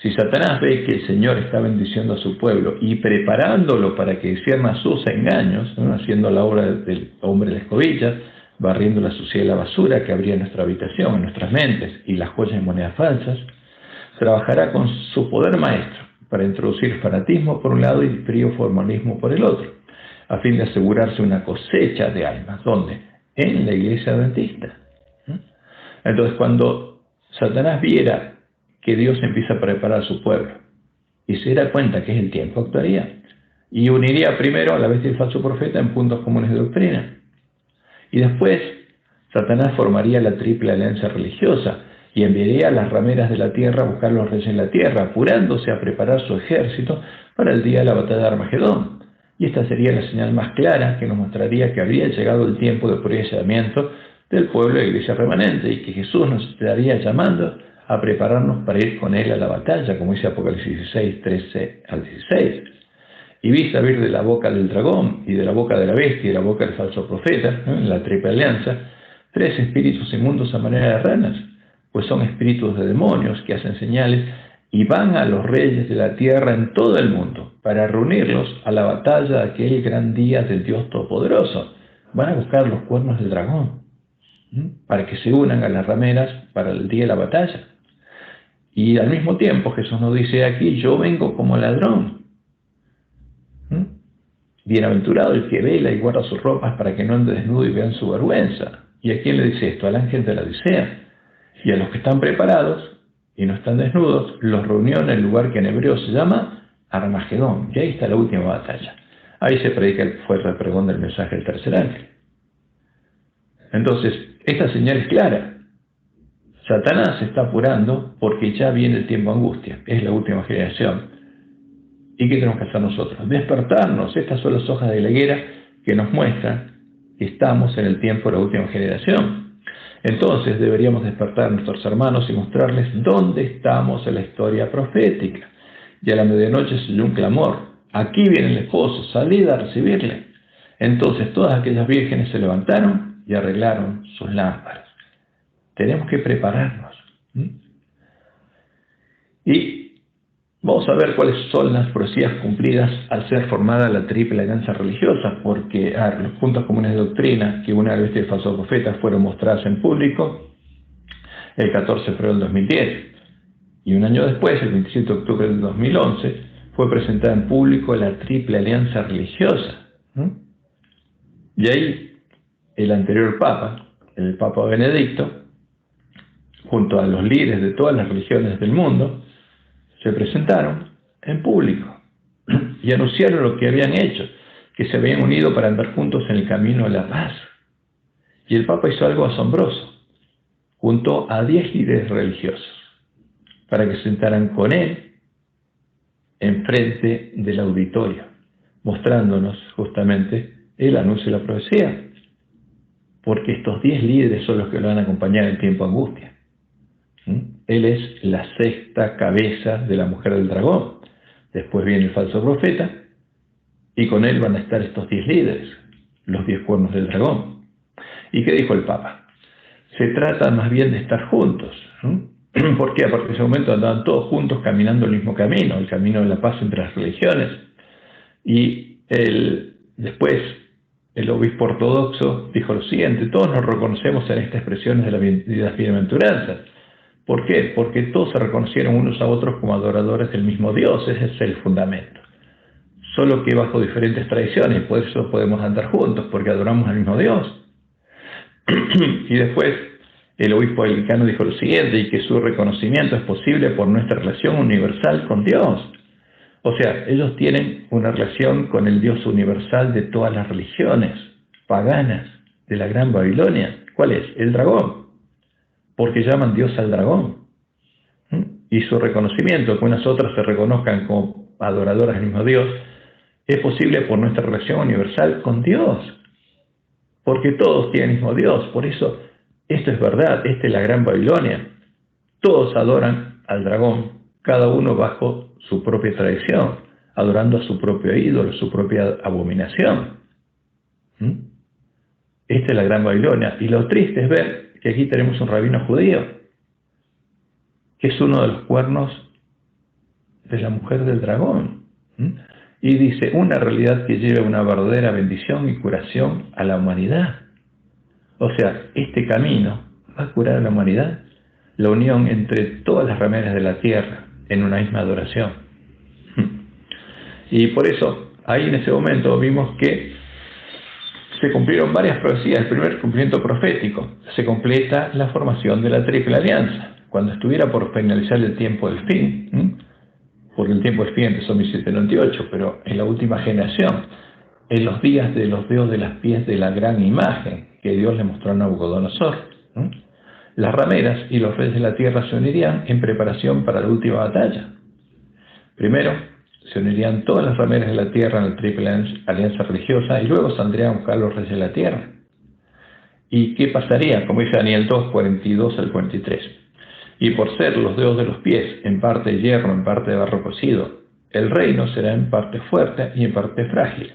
Si Satanás ve que el Señor está bendiciendo a su pueblo y preparándolo para que discierna sus engaños, haciendo la obra del hombre de la escobilla, barriendo la suciedad y la basura que habría en nuestra habitación, en nuestras mentes, y las joyas y monedas falsas, trabajará con su poder maestro para introducir fanatismo por un lado y frío formalismo por el otro, a fin de asegurarse una cosecha de almas. ¿Dónde? En la iglesia adventista. Entonces, cuando Satanás viera que Dios empieza a preparar a su pueblo y se diera cuenta que es el tiempo, actuaría y uniría primero a la bestia y el falso profeta en puntos comunes de doctrina. Y después Satanás formaría la triple alianza religiosa y enviaría a las rameras de la tierra a buscar a los reyes en la tierra, apurándose a preparar su ejército para el día de la batalla de Armagedón. Y esta sería la señal más clara que nos mostraría que habría llegado el tiempo de purificamiento del pueblo de la iglesia remanente y que Jesús nos estaría llamando a prepararnos para ir con Él a la batalla, como dice Apocalipsis 16, 13 al 16. Y vi salir de la boca del dragón y de la boca de la bestia y de la boca del falso profeta, en la triple alianza, 3 espíritus inmundos a manera de ranas, pues son espíritus de demonios que hacen señales y van a los reyes de la tierra en todo el mundo para reunirlos a la batalla de aquel gran día del Dios Todopoderoso. Van a buscar los cuernos del dragón para que se unan a las rameras para el día de la batalla. Y al mismo tiempo Jesús nos dice aquí: yo vengo como ladrón. Bienaventurado el que vela y guarda sus ropas para que no ande desnudo y vean su vergüenza. ¿Y a quién le dice esto? Al ángel de la Odisea. Y a los que están preparados y no están desnudos, los reunió en el lugar que en hebreo se llama Armagedón. Y ahí está la última batalla. Ahí se predica el fuerte pregón del mensaje del tercer ángel. Entonces, esta señal es clara. Satanás se está apurando porque ya viene el tiempo de angustia. Es la última generación. ¿Y qué tenemos que hacer nosotros? Despertarnos. Estas son las hojas de la higuera que nos muestran que estamos en el tiempo de la última generación. Entonces deberíamos despertar a nuestros hermanos y mostrarles dónde estamos en la historia profética. Y a la medianoche se oyó un clamor: aquí viene el esposo, salid a recibirle. Entonces todas aquellas vírgenes se levantaron y arreglaron sus lámparas. Tenemos que prepararnos. Y vamos a ver cuáles son las profecías cumplidas al ser formada la triple alianza religiosa, porque los puntos comunes de doctrina que una bestia y el falso profeta fueron mostradas en público el 14 de febrero del 2010. Y un año después, el 27 de octubre del 2011, fue presentada en público la triple alianza religiosa. Y ahí el anterior Papa, el Papa Benedicto, junto a los líderes de todas las religiones del mundo, se presentaron en público y anunciaron lo que habían hecho, que se habían unido para andar juntos en el camino de la paz. Y el Papa hizo algo asombroso. Juntó a 10 líderes religiosos para que se sentaran con él enfrente del auditorio, mostrándonos justamente el anuncio de la profecía, porque estos 10 líderes son los que lo van a acompañar en tiempo de angustia. Él es la sexta cabeza de la mujer del dragón. Después viene el falso profeta y con él van a estar estos 10 líderes, los 10 cuernos del dragón. ¿Y qué dijo el Papa? Se trata más bien de estar juntos. Porque a partir de ese momento andaban todos juntos caminando el mismo camino, el camino de la paz entre las religiones. Y después el obispo ortodoxo dijo lo siguiente: todos nos reconocemos en estas expresiones de las bienaventuranzas. ¿Por qué? Porque todos se reconocieron unos a otros como adoradores del mismo Dios. Ese es el fundamento. Solo que bajo diferentes tradiciones, por eso podemos andar juntos, porque adoramos al mismo Dios. Y después el obispo anglicano dijo lo siguiente: y que su reconocimiento es posible por nuestra relación universal con Dios. O sea, ellos tienen una relación con el Dios universal de todas las religiones paganas de la Gran Babilonia. ¿Cuál es? El dragón. Porque llaman Dios al dragón. Y su reconocimiento, que unas otras se reconozcan como adoradoras del mismo Dios, es posible por nuestra relación universal con Dios. Porque todos tienen el mismo Dios. Por eso, esto es verdad. Esta es la Gran Babilonia. Todos adoran al dragón, cada uno bajo su propia tradición, adorando a su propio ídolo, su propia abominación. Esta es la Gran Babilonia. Y lo triste es ver que aquí tenemos un rabino judío, que es uno de los cuernos de la mujer del dragón. Y dice: una realidad que lleva una verdadera bendición y curación a la humanidad. O sea, este camino va a curar a la humanidad, la unión entre todas las rameras de la tierra en una misma adoración. Y por eso, ahí en ese momento vimos que se cumplieron varias profecías. El primer cumplimiento profético: se completa la formación de la triple alianza. Cuando estuviera por finalizar el tiempo del fin, porque el tiempo del fin empezó en 1798, pero en la última generación, en los días de los dedos de las pies de la gran imagen que Dios le mostró a Nabucodonosor, las rameras y los reyes de la tierra se unirían en preparación para la última batalla. Primero, se unirían todas las rameras de la tierra en la triple alianza religiosa y luego saldrían a buscar los reyes de la tierra. ¿Y qué pasaría? Como dice Daniel 2, 42 al 43. Y por ser los dedos de los pies, en parte de hierro, en parte de barro cocido, el reino será en parte fuerte y en parte frágil.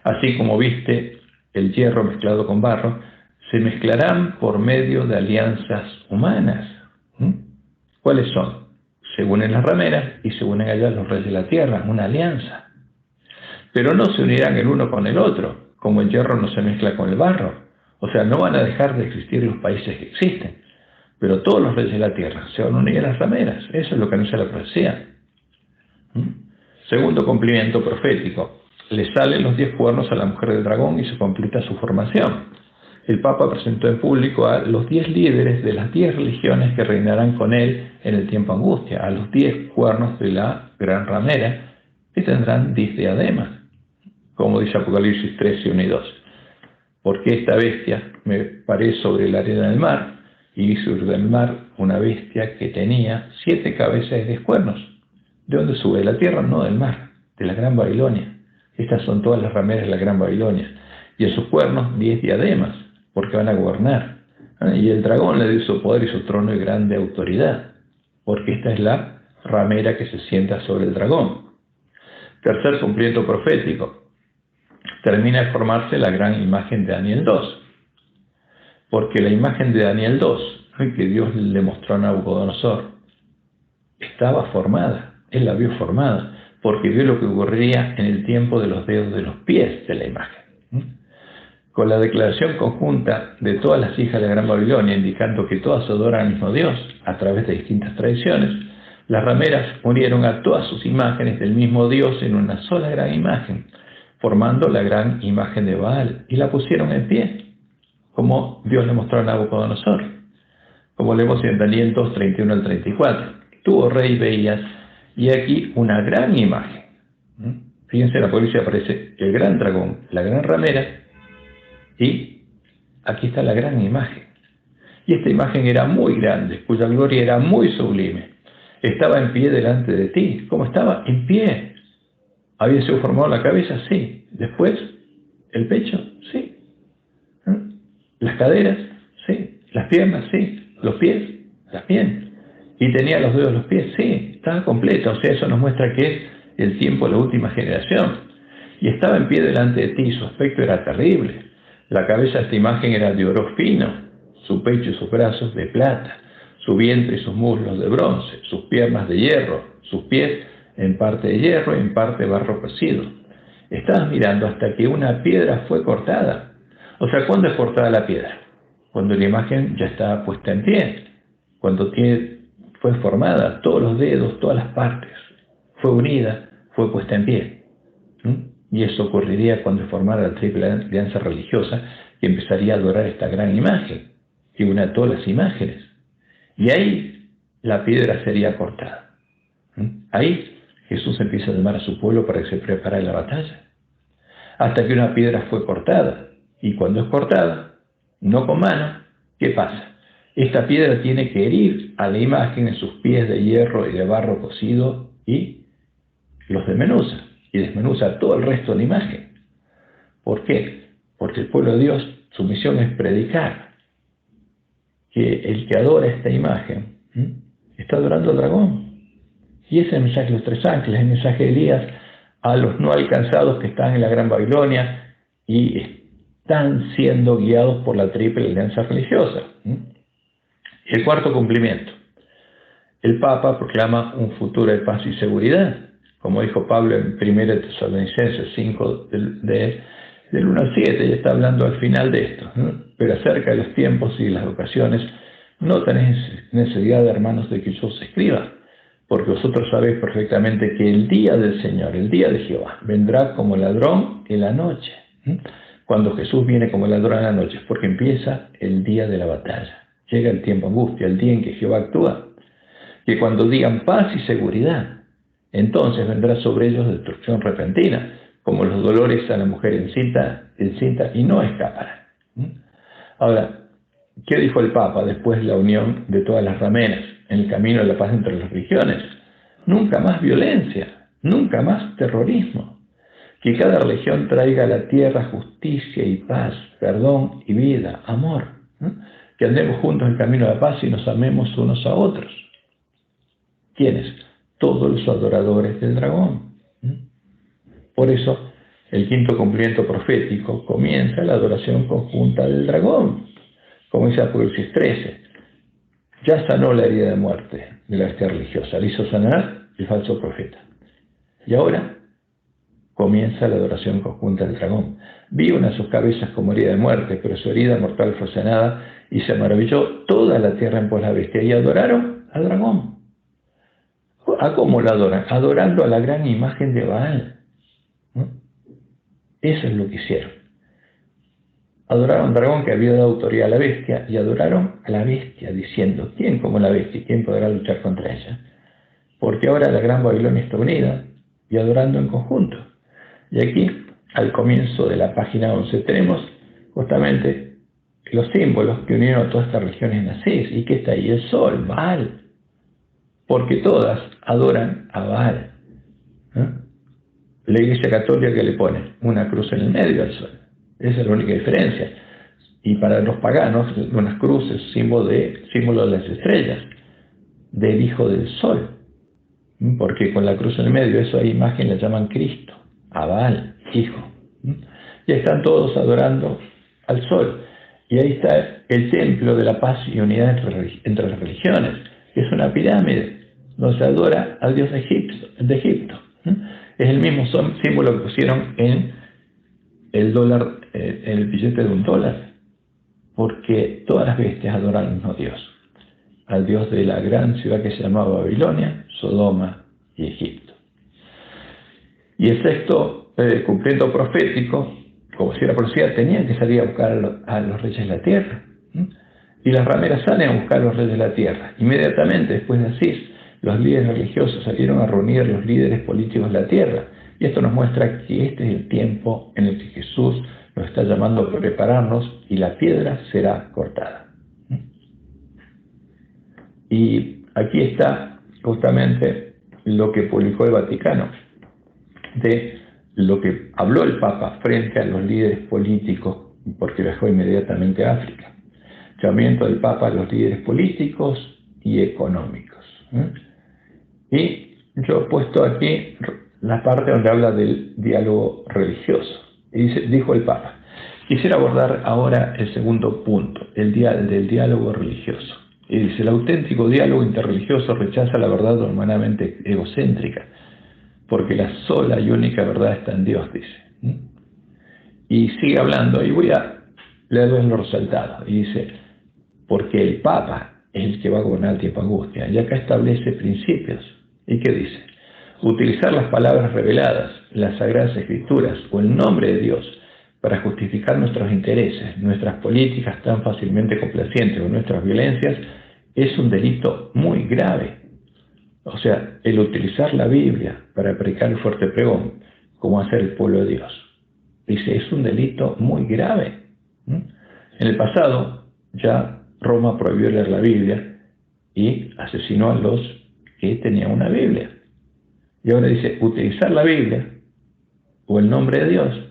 Así como viste el hierro mezclado con barro, se mezclarán por medio de alianzas humanas. ¿Cuáles son? Se unen las rameras y se unen allá los reyes de la tierra, una alianza. Pero no se unirán el uno con el otro, como el hierro no se mezcla con el barro. O sea, no van a dejar de existir los países que existen, pero todos los reyes de la tierra se van a unir a las rameras. Eso es lo que anuncia la profecía. Segundo cumplimiento profético. Le salen los 10 cuernos a la mujer del dragón y se completa su formación. El Papa presentó en público a los 10 líderes de las 10 religiones que reinarán con él en el tiempo angustia, a los 10 cuernos de la gran ramera, que tendrán 10 diademas, como dice Apocalipsis 13, 1 y 2. Porque esta bestia me paré sobre la arena del mar, y vi sobre el mar una bestia que tenía 7 cabezas y 10 cuernos. ¿De dónde sube? De la tierra, no del mar, de la gran Babilonia. Estas son todas las rameras de la gran Babilonia. Y en sus cuernos 10 diademas, porque van a gobernar. Y el dragón le dio su poder y su trono y grande autoridad, porque esta es la ramera que se sienta sobre el dragón. Tercer cumplimiento profético. Termina de formarse la gran imagen de Daniel 2. Porque la imagen de Daniel 2, que Dios le mostró a Nabucodonosor, estaba formada. Él la vio formada, porque vio lo que ocurriría en el tiempo de los dedos de los pies de la imagen. Con la declaración conjunta de todas las hijas de la Gran Babilonia, indicando que todas adoran al mismo Dios a través de distintas tradiciones, las rameras unieron a todas sus imágenes del mismo Dios en una sola gran imagen, formando la gran imagen de Baal, y la pusieron en pie, como Dios le mostró a Nabucodonosor, como leemos en Daniel 2, 31 al 34. Tú, oh rey, veías, y aquí una gran imagen. Fíjense, en la Apocalipsis aparece el gran dragón, la gran ramera, y aquí está la gran imagen. Y esta imagen era muy grande, cuya gloria era muy sublime. Estaba en pie delante de ti. ¿Cómo estaba? En pie. ¿Había sido formado la cabeza? Sí. Después, el pecho, sí. Las caderas, sí. Las piernas, sí. Los pies, también. Y tenía los dedos de los pies, sí. Estaba completa. O sea, eso nos muestra que es el tiempo de la última generación. Y estaba en pie delante de ti. Su aspecto era terrible. La cabeza de esta imagen era de oro fino, su pecho y sus brazos de plata, su vientre y sus muslos de bronce, sus piernas de hierro, sus pies en parte de hierro y en parte de barro cocido. Estabas mirando hasta que una piedra fue cortada. O sea, ¿cuándo es cortada la piedra? Cuando la imagen ya está puesta en pie, cuando fue formada, todos los dedos, todas las partes, fue unida, fue puesta en pie. Y eso ocurriría cuando formara la triple alianza religiosa, que empezaría a adorar esta gran imagen, que une a todas las imágenes. Y ahí la piedra sería cortada. Ahí Jesús empieza a llamar a su pueblo para que se prepare la batalla. Hasta que una piedra fue cortada. Y cuando es cortada, no con mano, ¿qué pasa? Esta piedra tiene que herir a la imagen en sus pies de hierro y de barro cocido y los desmenuza. Y desmenuza todo el resto de la imagen. ¿Por qué? Porque el pueblo de Dios, su misión es predicar que el que adora esta imagen está adorando al dragón. Y ese es el mensaje de los 3 ángeles, el mensaje de Elías a los no alcanzados que están en la Gran Babilonia y están siendo guiados por la triple alianza religiosa. El cuarto cumplimiento. El Papa proclama un futuro de paz y seguridad. Como dijo Pablo en 1 Tesalonicenses 5, del 1 al 7, ya está hablando al final de esto. Pero acerca de los tiempos y las ocasiones, no tenéis necesidad, hermanos, de que yo os escriba, porque vosotros sabéis perfectamente que el día del Señor, el día de Jehová, vendrá como ladrón en la noche. Cuando Jesús viene como ladrón en la noche, porque empieza el día de la batalla. Llega el tiempo angustia, el día en que Jehová actúa. Que cuando digan paz y seguridad, entonces vendrá sobre ellos destrucción repentina, como los dolores a la mujer encinta y no escaparán. Ahora, ¿qué dijo el Papa después de la unión de todas las rameras en el camino de la paz entre las religiones? Nunca más violencia, nunca más terrorismo. Que cada religión traiga a la tierra justicia y paz, perdón y vida, amor. Que andemos juntos en el camino de la paz y nos amemos unos a otros. ¿Quiénes? Todos los adoradores del dragón. Por eso, el quinto cumplimiento profético comienza la adoración conjunta del dragón. Como dice Apocalipsis 13, ya sanó la herida de muerte de la bestia religiosa, le hizo sanar el falso profeta. Y ahora comienza la adoración conjunta del dragón. Vi una de sus cabezas como herida de muerte, pero su herida mortal fue sanada y se maravilló toda la tierra en pos de la bestia y adoraron al dragón. ¿A cómo lo adoran? Adorando a la gran imagen de Baal. Eso es lo que hicieron. Adoraron al dragón que había dado autoridad a la bestia y adoraron a la bestia diciendo, ¿quién como la bestia? ¿Quién podrá luchar contra ella? Porque ahora la gran Babilonia está unida y adorando en conjunto. Y aquí, al comienzo de la página 11, tenemos justamente los símbolos que unieron a todas estas regiones nazis. ¿Y qué está ahí? El sol, Baal. Porque todas adoran a Baal. La Iglesia Católica que le pone una cruz en el medio al sol. Esa es la única diferencia. Y para los paganos, unas cruces, símbolo de las estrellas, del Hijo del Sol. Porque con la cruz en el medio, esa imagen la llaman Cristo, a Baal, Hijo. Y están todos adorando al sol. Y ahí está el templo de la paz y unidad entre las religiones, que es una pirámide, donde se adora al Dios de Egipto. Es el mismo símbolo que pusieron en el dólar, en el billete de $1, porque todas las bestias adoran al mismo Dios, al Dios de la gran ciudad que se llamaba Babilonia, Sodoma y Egipto. Y el sexto cumplimiento profético, como si la profecía, tenían que salir a buscar a los reyes de la tierra. Y las rameras salen a buscar a los reyes de la tierra. Inmediatamente después de Asís, los líderes religiosos salieron a reunir a los líderes políticos de la tierra. Y esto nos muestra que este es el tiempo en el que Jesús nos está llamando a prepararnos y la piedra será cortada. Y aquí está justamente lo que publicó el Vaticano, de lo que habló el Papa frente a los líderes políticos, porque viajó inmediatamente a África. Llamamiento del Papa a los líderes políticos y económicos. Y yo he puesto aquí la parte donde habla del diálogo religioso. Y dijo el Papa, quisiera abordar ahora el segundo punto, el del diálogo religioso. Y dice, el auténtico diálogo interreligioso rechaza la verdad humanamente egocéntrica, porque la sola y única verdad está en Dios, dice. Y sigue hablando, y voy a leerlo en lo resaltado. Y dice, porque el Papa es el que va a gobernar el tiempo de angustia. Y acá establece principios. ¿Y qué dice? Utilizar las palabras reveladas, las Sagradas Escrituras o el nombre de Dios para justificar nuestros intereses, nuestras políticas tan fácilmente complacientes o nuestras violencias, es un delito muy grave. O sea, el utilizar la Biblia para predicar el fuerte pregón, como hace el pueblo de Dios. Dice, es un delito muy grave. En el pasado, ya Roma prohibió leer la Biblia y asesinó a los que tenían una Biblia. Y ahora dice, utilizar la Biblia o el nombre de Dios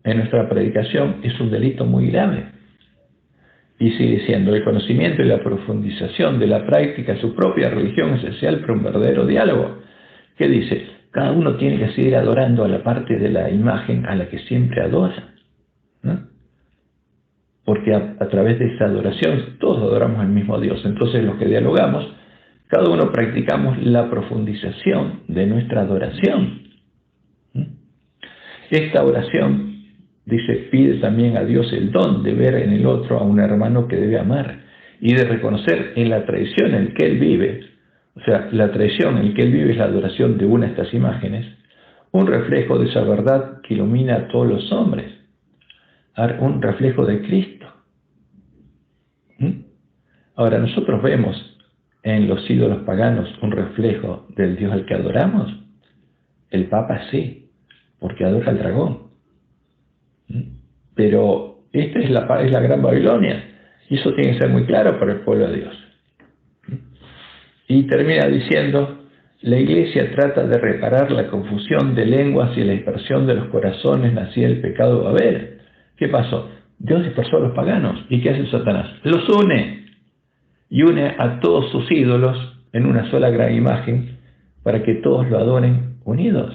en nuestra predicación es un delito muy grave. Y sigue diciendo, el conocimiento y la profundización de la práctica de su propia religión es esencial para un verdadero diálogo. ¿Qué dice? Cada uno tiene que seguir adorando a la parte de la imagen a la que siempre adora. Porque a través de esa adoración todos adoramos al mismo Dios. Entonces los que dialogamos, cada uno practicamos la profundización de nuestra adoración. Esta oración, dice, pide también a Dios el don de ver en el otro a un hermano que debe amar y de reconocer en la tradición en que él vive, o sea, la tradición en que él vive es la adoración de una de estas imágenes, un reflejo de esa verdad que ilumina a todos los hombres, un reflejo de Cristo. Ahora, nosotros vemos en los ídolos paganos un reflejo del Dios al que adoramos. El Papa sí, porque adora al dragón. Pero esta es la gran Babilonia, y eso tiene que ser muy claro para el pueblo de Dios. Y termina diciendo, la Iglesia trata de reparar la confusión de lenguas y la dispersión de los corazones nacida del pecado de Babel. ¿Qué pasó? Dios dispersó a los paganos. ¿Y qué hace Satanás? Los une. Y une a todos sus ídolos en una sola gran imagen para que todos lo adoren unidos.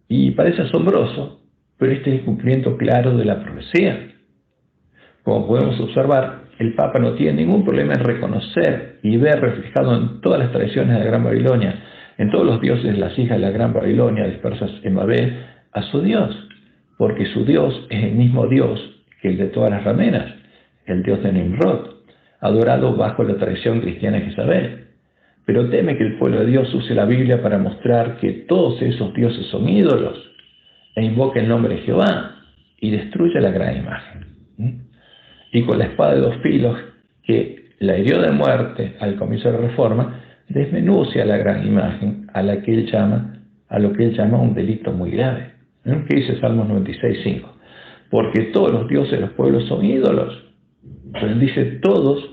Y parece asombroso, pero este es el cumplimiento claro de la profecía. Como podemos observar, el Papa no tiene ningún problema en reconocer y ver reflejado en todas las tradiciones de la Gran Babilonia, en todos los dioses de las hijas de la Gran Babilonia dispersas en Babel, a su Dios, porque su Dios es el mismo Dios que el de todas las rameras, el Dios de Nimrod, adorado bajo la tradición cristiana de Jezabel. Pero teme que el pueblo de Dios use la Biblia para mostrar que todos esos dioses son ídolos, e invoque el nombre de Jehová y destruye la gran imagen. Y con la espada de dos filos que la hirió de muerte al comienzo de la Reforma, desmenucia la gran imagen a lo que él llama un delito muy grave. ¿Qué dice Salmos 96:5? Porque todos los dioses de los pueblos son ídolos. Pero él dice todos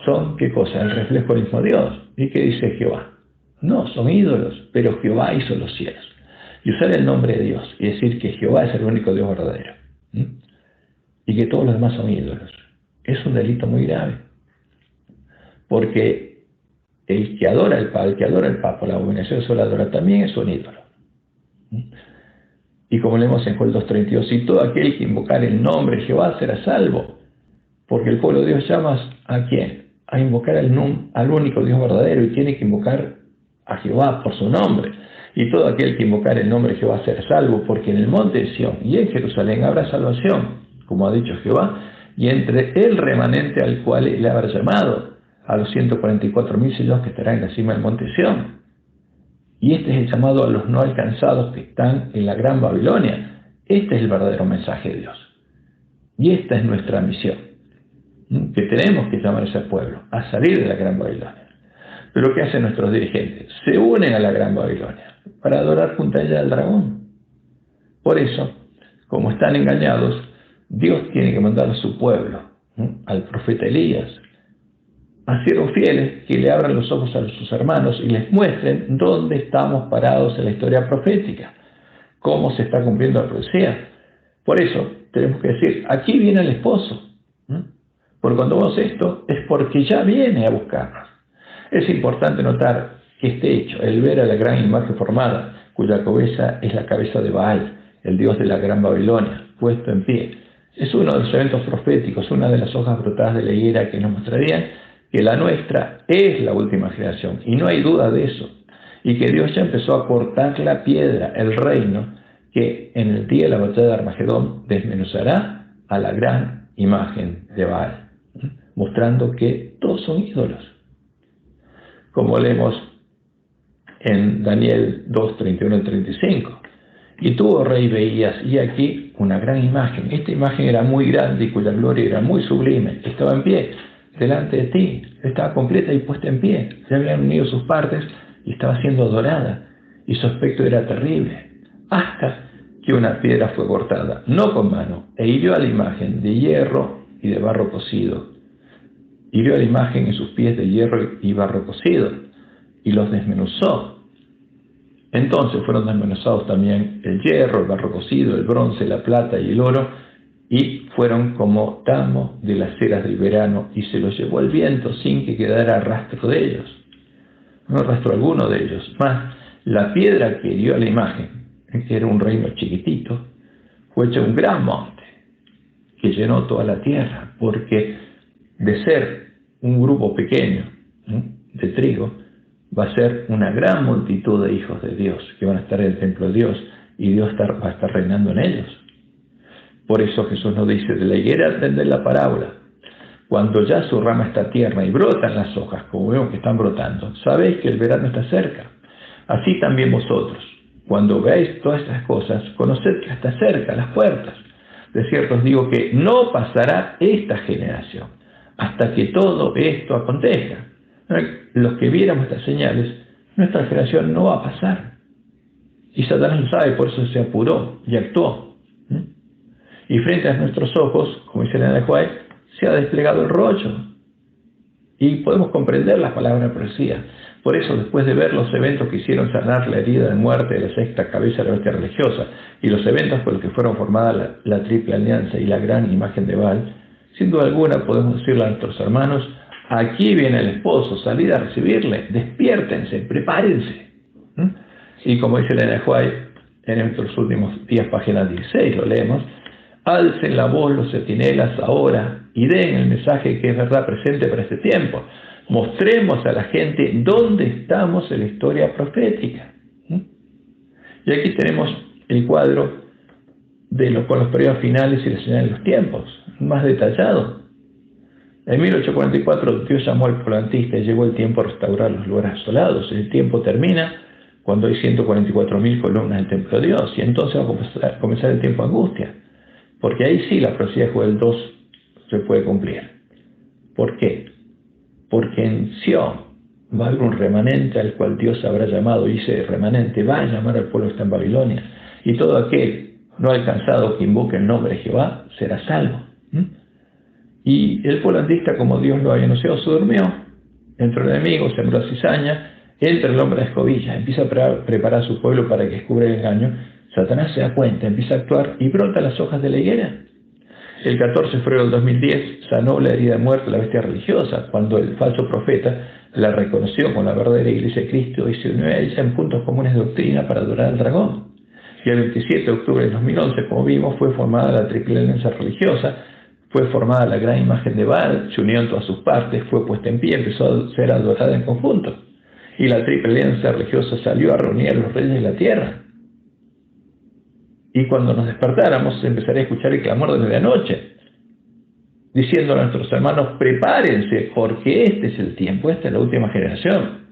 son, ¿qué cosa? El reflejo del mismo Dios. ¿Y qué dice Jehová? No, son ídolos, pero Jehová hizo los cielos. Y usar el nombre de Dios y decir que Jehová es el único Dios verdadero y que todos los demás son ídolos es un delito muy grave, porque el que adora el Papa, la abominación desoladora, también es un ídolo. Y como leemos en Joel 2:32, y todo aquel que invocar el nombre de Jehová será salvo, porque el pueblo de Dios llama ¿a quién? A invocar al único Dios verdadero, y tiene que invocar a Jehová por su nombre. Y todo aquel que invocar el nombre de Jehová será salvo, porque en el monte de Sión y en Jerusalén habrá salvación, como ha dicho Jehová, y entre el remanente al cual él habrá llamado, a los 144.000 sellos que estarán en la cima del monte de Sión. Y este es el llamado a los no alcanzados que están en la Gran Babilonia. Este es el verdadero mensaje de Dios. Y esta es nuestra misión, que tenemos que llamar a ese pueblo a salir de la Gran Babilonia. Pero ¿qué hacen nuestros dirigentes? Se unen a la Gran Babilonia para adorar junto a ella al dragón. Por eso, como están engañados, Dios tiene que mandar a su pueblo, al profeta Elías, a siervos fieles que le abran los ojos a sus hermanos y les muestren dónde estamos parados en la historia profética, cómo se está cumpliendo la profecía. Por eso tenemos que decir, aquí viene el esposo. Porque cuando vemos esto es porque ya viene a buscarnos. Es importante notar que este hecho, el ver a la gran imagen formada, cuya cabeza es la cabeza de Baal, el dios de la Gran Babilonia, puesto en pie, es uno de los eventos proféticos, una de las hojas brotadas de la higuera que nos mostrarían que la nuestra es la última generación, y no hay duda de eso, y que Dios ya empezó a cortar la piedra, el reino, que en el día de la batalla de Armagedón desmenuzará a la gran imagen de Baal, mostrando que todos son ídolos. Como leemos en Daniel 2:31 al 35. Y tú, oh rey, veías, y aquí una gran imagen. Esta imagen era muy grande y cuya gloria era muy sublime. Estaba en pie delante de ti, estaba completa y puesta en pie. Se habían unido sus partes y estaba siendo adorada. Y su aspecto era terrible, hasta que una piedra fue cortada, no con mano, e hirió a la imagen de hierro y de barro cocido. Hirió a la imagen en sus pies de hierro y barro cocido, y los desmenuzó. Entonces fueron desmenuzados también el hierro, el barro cocido, el bronce, la plata y el oro, y fueron como tamo de las ceras del verano, y se los llevó el viento sin que quedara rastro de ellos. No rastro alguno de ellos. Más, la piedra que hirió a la imagen, que era un reino chiquitito, fue hecha un gran monte, que llenó toda la tierra, porque de ser un grupo pequeño de trigo, va a ser una gran multitud de hijos de Dios que van a estar en el templo de Dios, y Dios va a estar reinando en ellos. Por eso Jesús nos dice, de la higuera entended la parábola. Cuando ya su rama está tierna y brotan las hojas, como vemos que están brotando, sabéis que el verano está cerca. Así también vosotros, cuando veáis todas estas cosas, conoced que está cerca, las puertas. De cierto os digo que no pasará esta generación hasta que todo esto acontezca. Los que viéramos estas señales, nuestra generación no va a pasar. Y Satanás lo sabe, por eso se apuró y actuó. Y frente a nuestros ojos, como dice Elena de White, se ha desplegado el rollo. Y podemos comprender las palabras de profecía. Por eso, después de ver los eventos que hicieron sanar la herida de muerte de la sexta cabeza de la bestia religiosa y los eventos por los que fueron formadas la triple alianza y la gran imagen de Baal, sin duda alguna podemos decirle a nuestros hermanos: aquí viene el esposo, salid a recibirle, despiértense, prepárense. Y como dice Elena White en estos últimos días, página 16, lo leemos: alcen la voz los centinelas ahora y den el mensaje que es verdad presente para este tiempo. Mostremos a la gente dónde estamos en la historia profética. Y aquí tenemos el cuadro con los periodos finales y las señales de los tiempos, más detallado. En 1844 Dios llamó al volantista y llegó el tiempo a restaurar los lugares asolados. El tiempo termina cuando hay 144.000 columnas del templo de Dios, y entonces va a comenzar el tiempo de angustia, porque ahí sí la profecía de Joel 2 se puede cumplir. ¿Por qué? Porque en Sion va a haber un remanente al cual Dios habrá llamado, y ese remanente va a llamar al pueblo que está en Babilonia, y todo aquel no alcanzado que invoque el nombre de Jehová será salvo. Y el volantista, como Dios lo había anunciado, se durmió, entró el enemigo, sembró cizaña, entra el hombre a escobilla, empieza a preparar a su pueblo para que descubra el engaño. Satanás se da cuenta, empieza a actuar y brota las hojas de la higuera. El 14 de febrero del 2010 sanó la herida de muerte de la bestia religiosa, cuando el falso profeta la reconoció con la verdadera iglesia de Cristo y se unió a ella en puntos comunes de doctrina para adorar al dragón. Y el 27 de octubre de 2011, como vimos, fue formada la triple alianza religiosa, fue formada la gran imagen de Baal, se unió en todas sus partes, fue puesta en pie, empezó a ser adorada en conjunto. Y la triple alianza religiosa salió a reunir a los reyes de la tierra. Y cuando nos despertáramos, se empezaría a escuchar el clamor de medianoche, diciendo a nuestros hermanos: prepárense, porque este es el tiempo, esta es la última generación.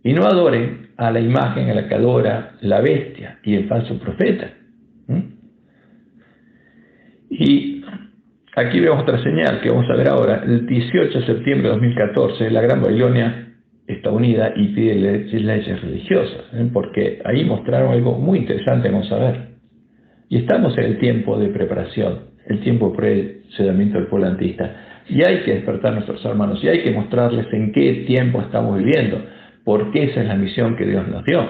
Y no adoren a la imagen a la que adora la bestia y el falso profeta. Y aquí vemos otra señal que vamos a ver ahora. El 18 de septiembre de 2014, la Gran Babilonia está unida y pide leyes religiosas, porque ahí mostraron algo muy interesante, vamos a ver. Y estamos en el tiempo de preparación, el tiempo pre-sellamiento del pueblo antista. Y hay que despertar a nuestros hermanos, y hay que mostrarles en qué tiempo estamos viviendo, porque esa es la misión que Dios nos dio.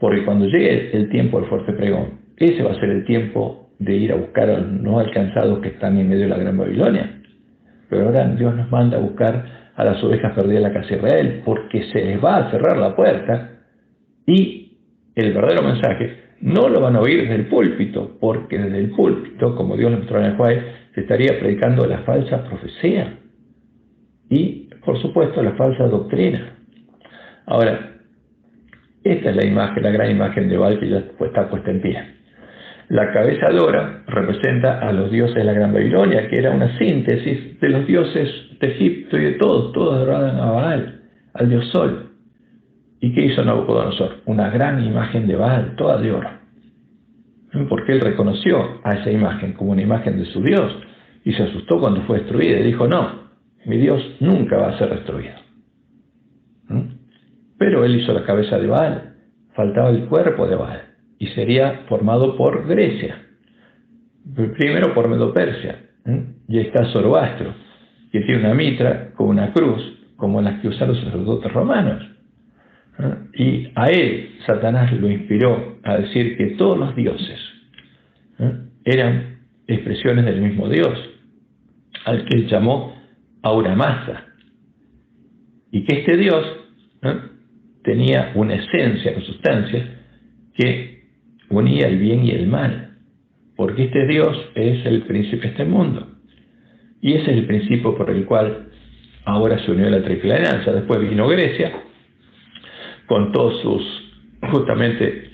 Porque cuando llegue el tiempo del fuerte pregón, ese va a ser el tiempo de ir a buscar a los no alcanzados que están en medio de la Gran Babilonia. Pero ahora Dios nos manda a buscar a las ovejas perdidas de la casa de Israel, porque se les va a cerrar la puerta, y el verdadero mensaje no lo van a oír desde el púlpito, porque desde el púlpito, como Dios lo mostró en el juez, se estaría predicando la falsa profecía y, por supuesto, la falsa doctrina. Ahora, esta es la imagen, la gran imagen de Baal que ya está puesta en pie. La cabeza de oro representa a los dioses de la Gran Babilonia, que era una síntesis de los dioses de Egipto y de todos adoraban a Baal, al dios Sol. ¿Y qué hizo Nabucodonosor? Una gran imagen de Baal, toda de oro. Porque él reconoció a esa imagen como una imagen de su Dios y se asustó cuando fue destruida y dijo: no, mi Dios nunca va a ser destruido. Pero él hizo la cabeza de Baal, faltaba el cuerpo de Baal y sería formado por Grecia, primero por Medo-Persia, y ahí está Zoroastro, que tiene una mitra con una cruz como las que usaron los sacerdotes romanos. Y a él Satanás lo inspiró a decir que todos los dioses eran expresiones del mismo Dios, al que él llamó Ahura Mazda, y que este Dios tenía una esencia, una sustancia que unía el bien y el mal, porque este Dios es el príncipe de este mundo, y ese es el principio por el cual ahora se unió la Triple Alianza. Después vino Grecia con todos justamente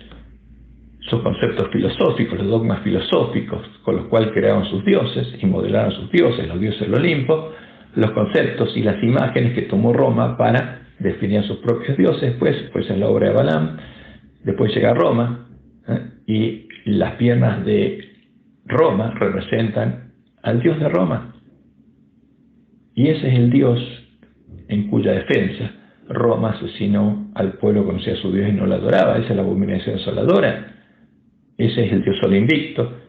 sus conceptos filosóficos, los dogmas filosóficos con los cuales crearon sus dioses y modelaron sus dioses, los dioses del Olimpo, los conceptos y las imágenes que tomó Roma para definir sus propios dioses. Pues en la obra de Balaam, después llega Roma, y las piernas de Roma representan al dios de Roma, y ese es el dios en cuya defensa Roma asesinó al pueblo que conocía a su Dios y no lo adoraba. Esa es la abominación desoladora. Ese es el Dios Sol invicto,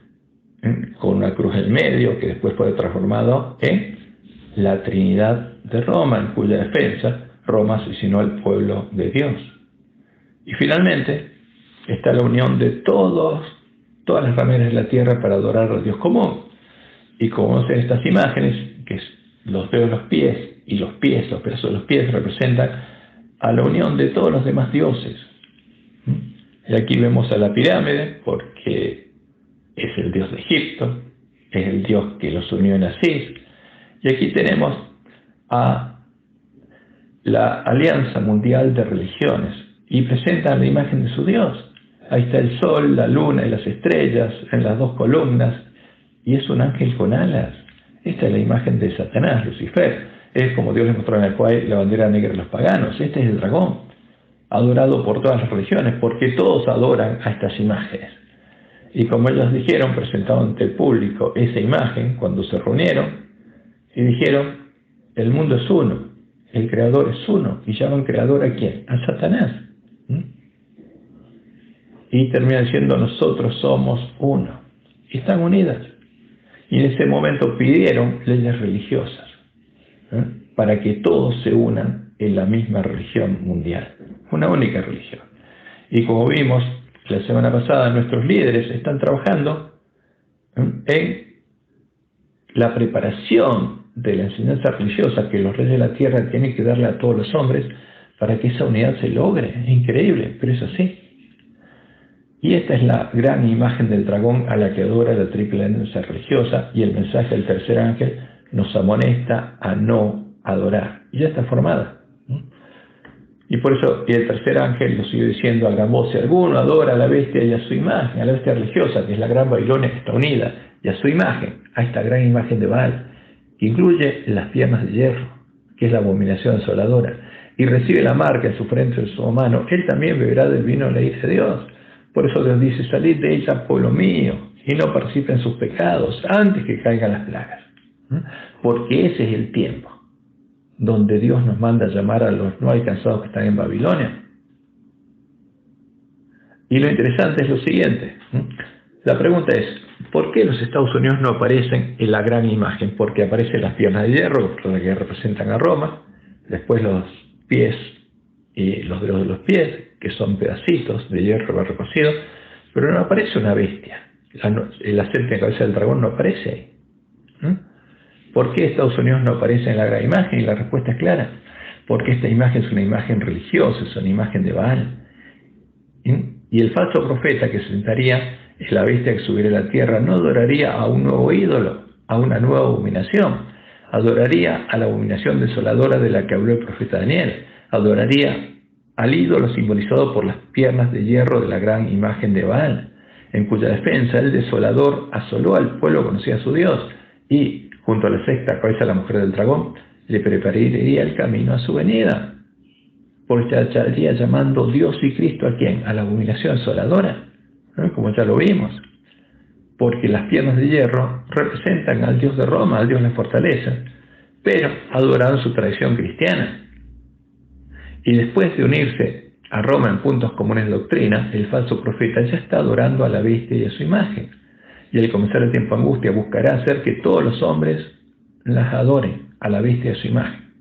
con una cruz en medio, que después fue transformado en la Trinidad de Roma, en cuya defensa Roma asesinó al pueblo de Dios. Y finalmente está la unión de todas las rameras de la tierra para adorar al Dios común. Y como vemos en estas imágenes, que es los dedos de los pies y los pies, los pedazos de los pies representan a la unión de todos los demás dioses. Y aquí vemos a la pirámide porque es el dios de Egipto, es el dios que los unió en Asís. Y aquí tenemos a la Alianza Mundial de Religiones y presentan la imagen de su Dios. Ahí está el sol, la luna y las estrellas en las dos columnas, y es un ángel con alas. Esta es la imagen de Satanás, Lucifer. Es como Dios les mostró en el cual la bandera negra de los paganos. Este es el dragón, adorado por todas las religiones, porque todos adoran a estas imágenes. Y como ellos dijeron, presentaron ante el público esa imagen cuando se reunieron, y dijeron, el mundo es uno, el creador es uno. ¿Y llaman creador a quién? A Satanás. Y termina diciendo, nosotros somos uno. Y están unidas. Y en ese momento pidieron leyes religiosas, para que todos se unan en la misma religión mundial, una única religión. Y como vimos la semana pasada, nuestros líderes están trabajando en la preparación de la enseñanza religiosa que los reyes de la tierra tienen que darle a todos los hombres para que esa unidad se logre. Es increíble, pero es así. Y esta es la gran imagen del dragón a la que adora la triple alianza religiosa, y el mensaje del tercer ángel nos amonesta a no adorar. Y ya está formada. Y por eso el tercer ángel lo sigue diciendo a gran voz: si alguno adora a la bestia y a su imagen, a la bestia religiosa, que es la gran Babilonia que está unida, y a su imagen, a esta gran imagen de Baal, que incluye las piernas de hierro, que es la abominación desoladora, y recibe la marca en su frente o en su mano, él también beberá del vino de la ira de Dios. Por eso Dios dice: salid de ella, pueblo mío, y no participen en sus pecados antes que caigan las plagas. Porque ese es el tiempo donde Dios nos manda a llamar a los no alcanzados que están en Babilonia. Y lo interesante es lo siguiente. La pregunta es, ¿por qué los Estados Unidos no aparecen en la gran imagen? Porque aparecen las piernas de hierro, que representan a Roma, después los pies y los dedos de los pies, que son pedacitos de hierro recocido, pero no aparece una bestia. La serpiente en cabeza del dragón no aparece ahí. ¿Por qué Estados Unidos no aparece en la gran imagen? Y la respuesta es clara. Porque esta imagen es una imagen religiosa, es una imagen de Baal. Y el falso profeta que se sentaría en la bestia que subiera a la tierra no adoraría a un nuevo ídolo, a una nueva abominación. Adoraría a la abominación desoladora de la que habló el profeta Daniel. Adoraría al ídolo simbolizado por las piernas de hierro de la gran imagen de Baal, en cuya defensa el desolador asoló al pueblo que conocía a su Dios, y junto a la sexta cabeza de la mujer del dragón le prepararía el camino a su venida. Porque estaría llamando Dios y Cristo ¿a quién? A la abominación desoladora, como ya lo vimos. Porque las piernas de hierro representan al Dios de Roma, al Dios de la fortaleza, pero adoraron su tradición cristiana. Y después de unirse a Roma en puntos comunes de doctrina, el falso profeta ya está adorando a la bestia y a su imagen. Y al comenzar el tiempo de angustia buscará hacer que todos los hombres las adoren a la bestia y a su imagen.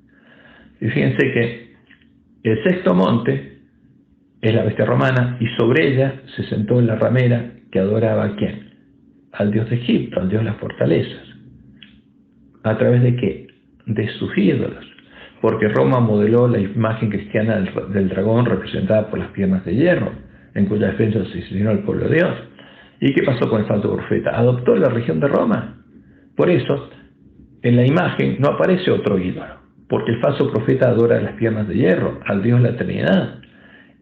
Y fíjense que el sexto monte es la bestia romana, y sobre ella se sentó la ramera que adoraba ¿a quién? Al Dios de Egipto, al Dios de las fortalezas. ¿A través de qué? De sus ídolos. Porque Roma modeló la imagen cristiana del dragón representada por las piernas de hierro, en cuya defensa se asesinó al pueblo de Dios. ¿Y qué pasó con el falso profeta? Adoptó la religión de Roma. Por eso, en la imagen no aparece otro ídolo, porque el falso profeta adora las piernas de hierro, al Dios de la Trinidad.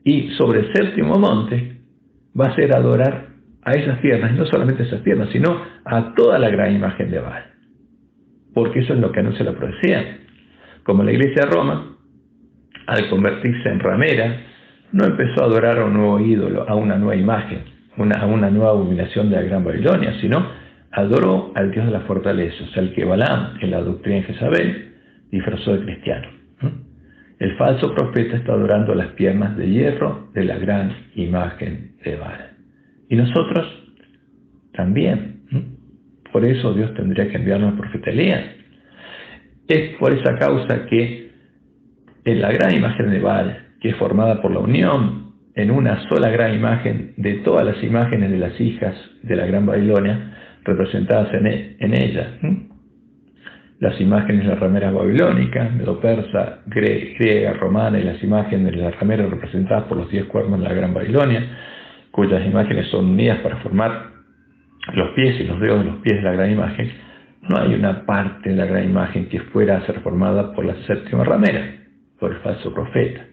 Y sobre el séptimo monte va a ser adorar a esas piernas, y no solamente a esas piernas, sino a toda la gran imagen de Baal. Porque eso es lo que anuncia la profecía. Como la iglesia de Roma, al convertirse en ramera, no empezó a adorar a un nuevo ídolo, a una nueva imagen, a una nueva abominación de la gran Babilonia, sino adoró al Dios de las fortalezas, al que Balaam, en la doctrina de Jezabel, disfrazó de cristiano. El falso profeta está adorando las piernas de hierro de la gran imagen de Baal. Y nosotros también. Por eso Dios tendría que enviarnos al profeta Elías. Es por esa causa que en la gran imagen de Baal, que es formada por la unión en una sola gran imagen de todas las imágenes de las hijas de la Gran Babilonia, representadas en ella, las imágenes de las rameras babilónicas, medo-persa, griega, romana, y las imágenes de las rameras representadas por los 10 cuernos de la Gran Babilonia, cuyas imágenes son unidas para formar los pies y los dedos de los pies de la gran imagen. No hay una parte de la gran imagen que fuera a ser formada por la séptima ramera, por el falso profeta,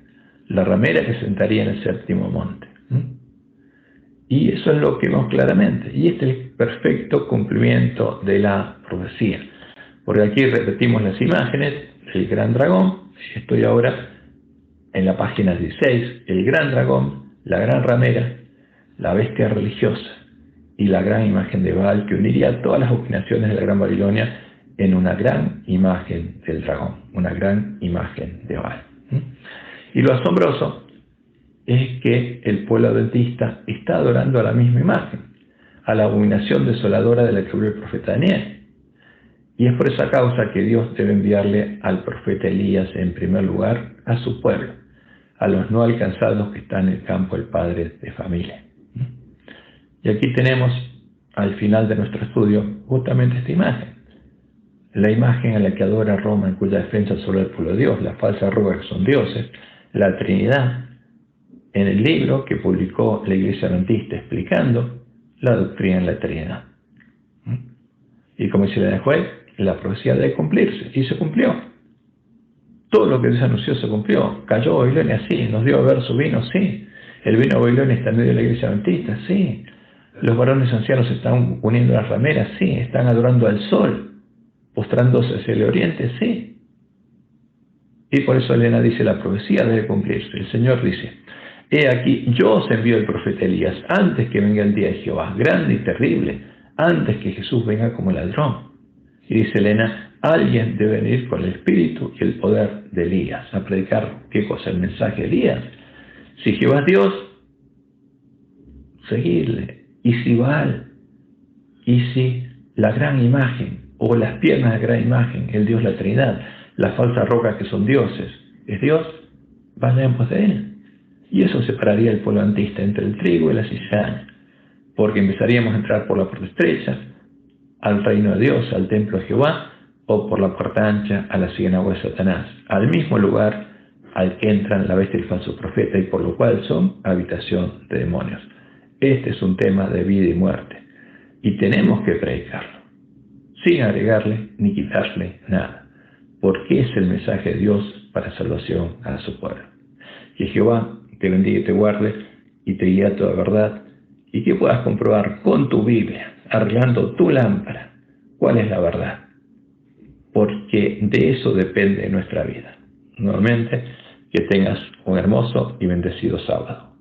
la ramera que sentaría en el séptimo monte. Y eso es lo que vemos claramente. Y este es el perfecto cumplimiento de la profecía. Porque aquí repetimos las imágenes del gran dragón. Estoy ahora en la página 16. El gran dragón, la gran ramera, la bestia religiosa y la gran imagen de Baal, que uniría todas las opinaciones de la Gran Babilonia en una gran imagen del dragón, una gran imagen de Baal. Y lo asombroso es que el pueblo adventista está adorando a la misma imagen, a la abominación desoladora de la que habló el profeta Daniel. Y es por esa causa que Dios debe enviarle al profeta Elías en primer lugar a su pueblo, a los no alcanzados que están en el campo del padre de familia. Y aquí tenemos, al final de nuestro estudio, justamente esta imagen. La imagen a la que adora Roma, en cuya defensa sobre el pueblo de Dios, la falsa arruga que son dioses, la Trinidad, en el libro que publicó la Iglesia Adventista explicando la doctrina de la Trinidad. Y como dice la de Joel, la profecía debe cumplirse, y se cumplió. Todo lo que Dios anunció se cumplió. Cayó Babilonia, sí. Nos dio a beber su vino, sí. El vino de Babilonia está en medio de la Iglesia Adventista, sí. Los varones ancianos se están uniendo a las rameras, sí. Están adorando al sol, postrándose hacia el oriente, sí. Y por eso Elena dice, la profecía debe cumplirse. El Señor dice, he aquí, yo os envío el profeta Elías antes que venga el día de Jehová, grande y terrible, antes que Jesús venga como ladrón. Y dice Elena, alguien debe venir con el espíritu y el poder de Elías a predicar, ¿qué cosa? El mensaje de Elías. Si Jehová es Dios, seguirle. Y si Baal, y si la gran imagen, o las piernas de la gran imagen, el Dios, la Trinidad, las falsas rocas que son dioses, es Dios, vayan en pos de él. Y eso separaría el pueblo adventista entre el trigo y la cizaña, porque empezaríamos a entrar por la puerta estrecha, al reino de Dios, al templo de Jehová, o por la puerta ancha a la ciénaga de Satanás, al mismo lugar al que entran la bestia y el falso profeta, y por lo cual son habitación de demonios. Este es un tema de vida y muerte, y tenemos que predicarlo, sin agregarle ni quitarle nada, porque es el mensaje de Dios para salvación a su pueblo. Que Jehová te bendiga y te guarde, y te guíe a toda verdad, y que puedas comprobar con tu Biblia, arreglando tu lámpara, cuál es la verdad, porque de eso depende nuestra vida. Nuevamente, que tengas un hermoso y bendecido sábado.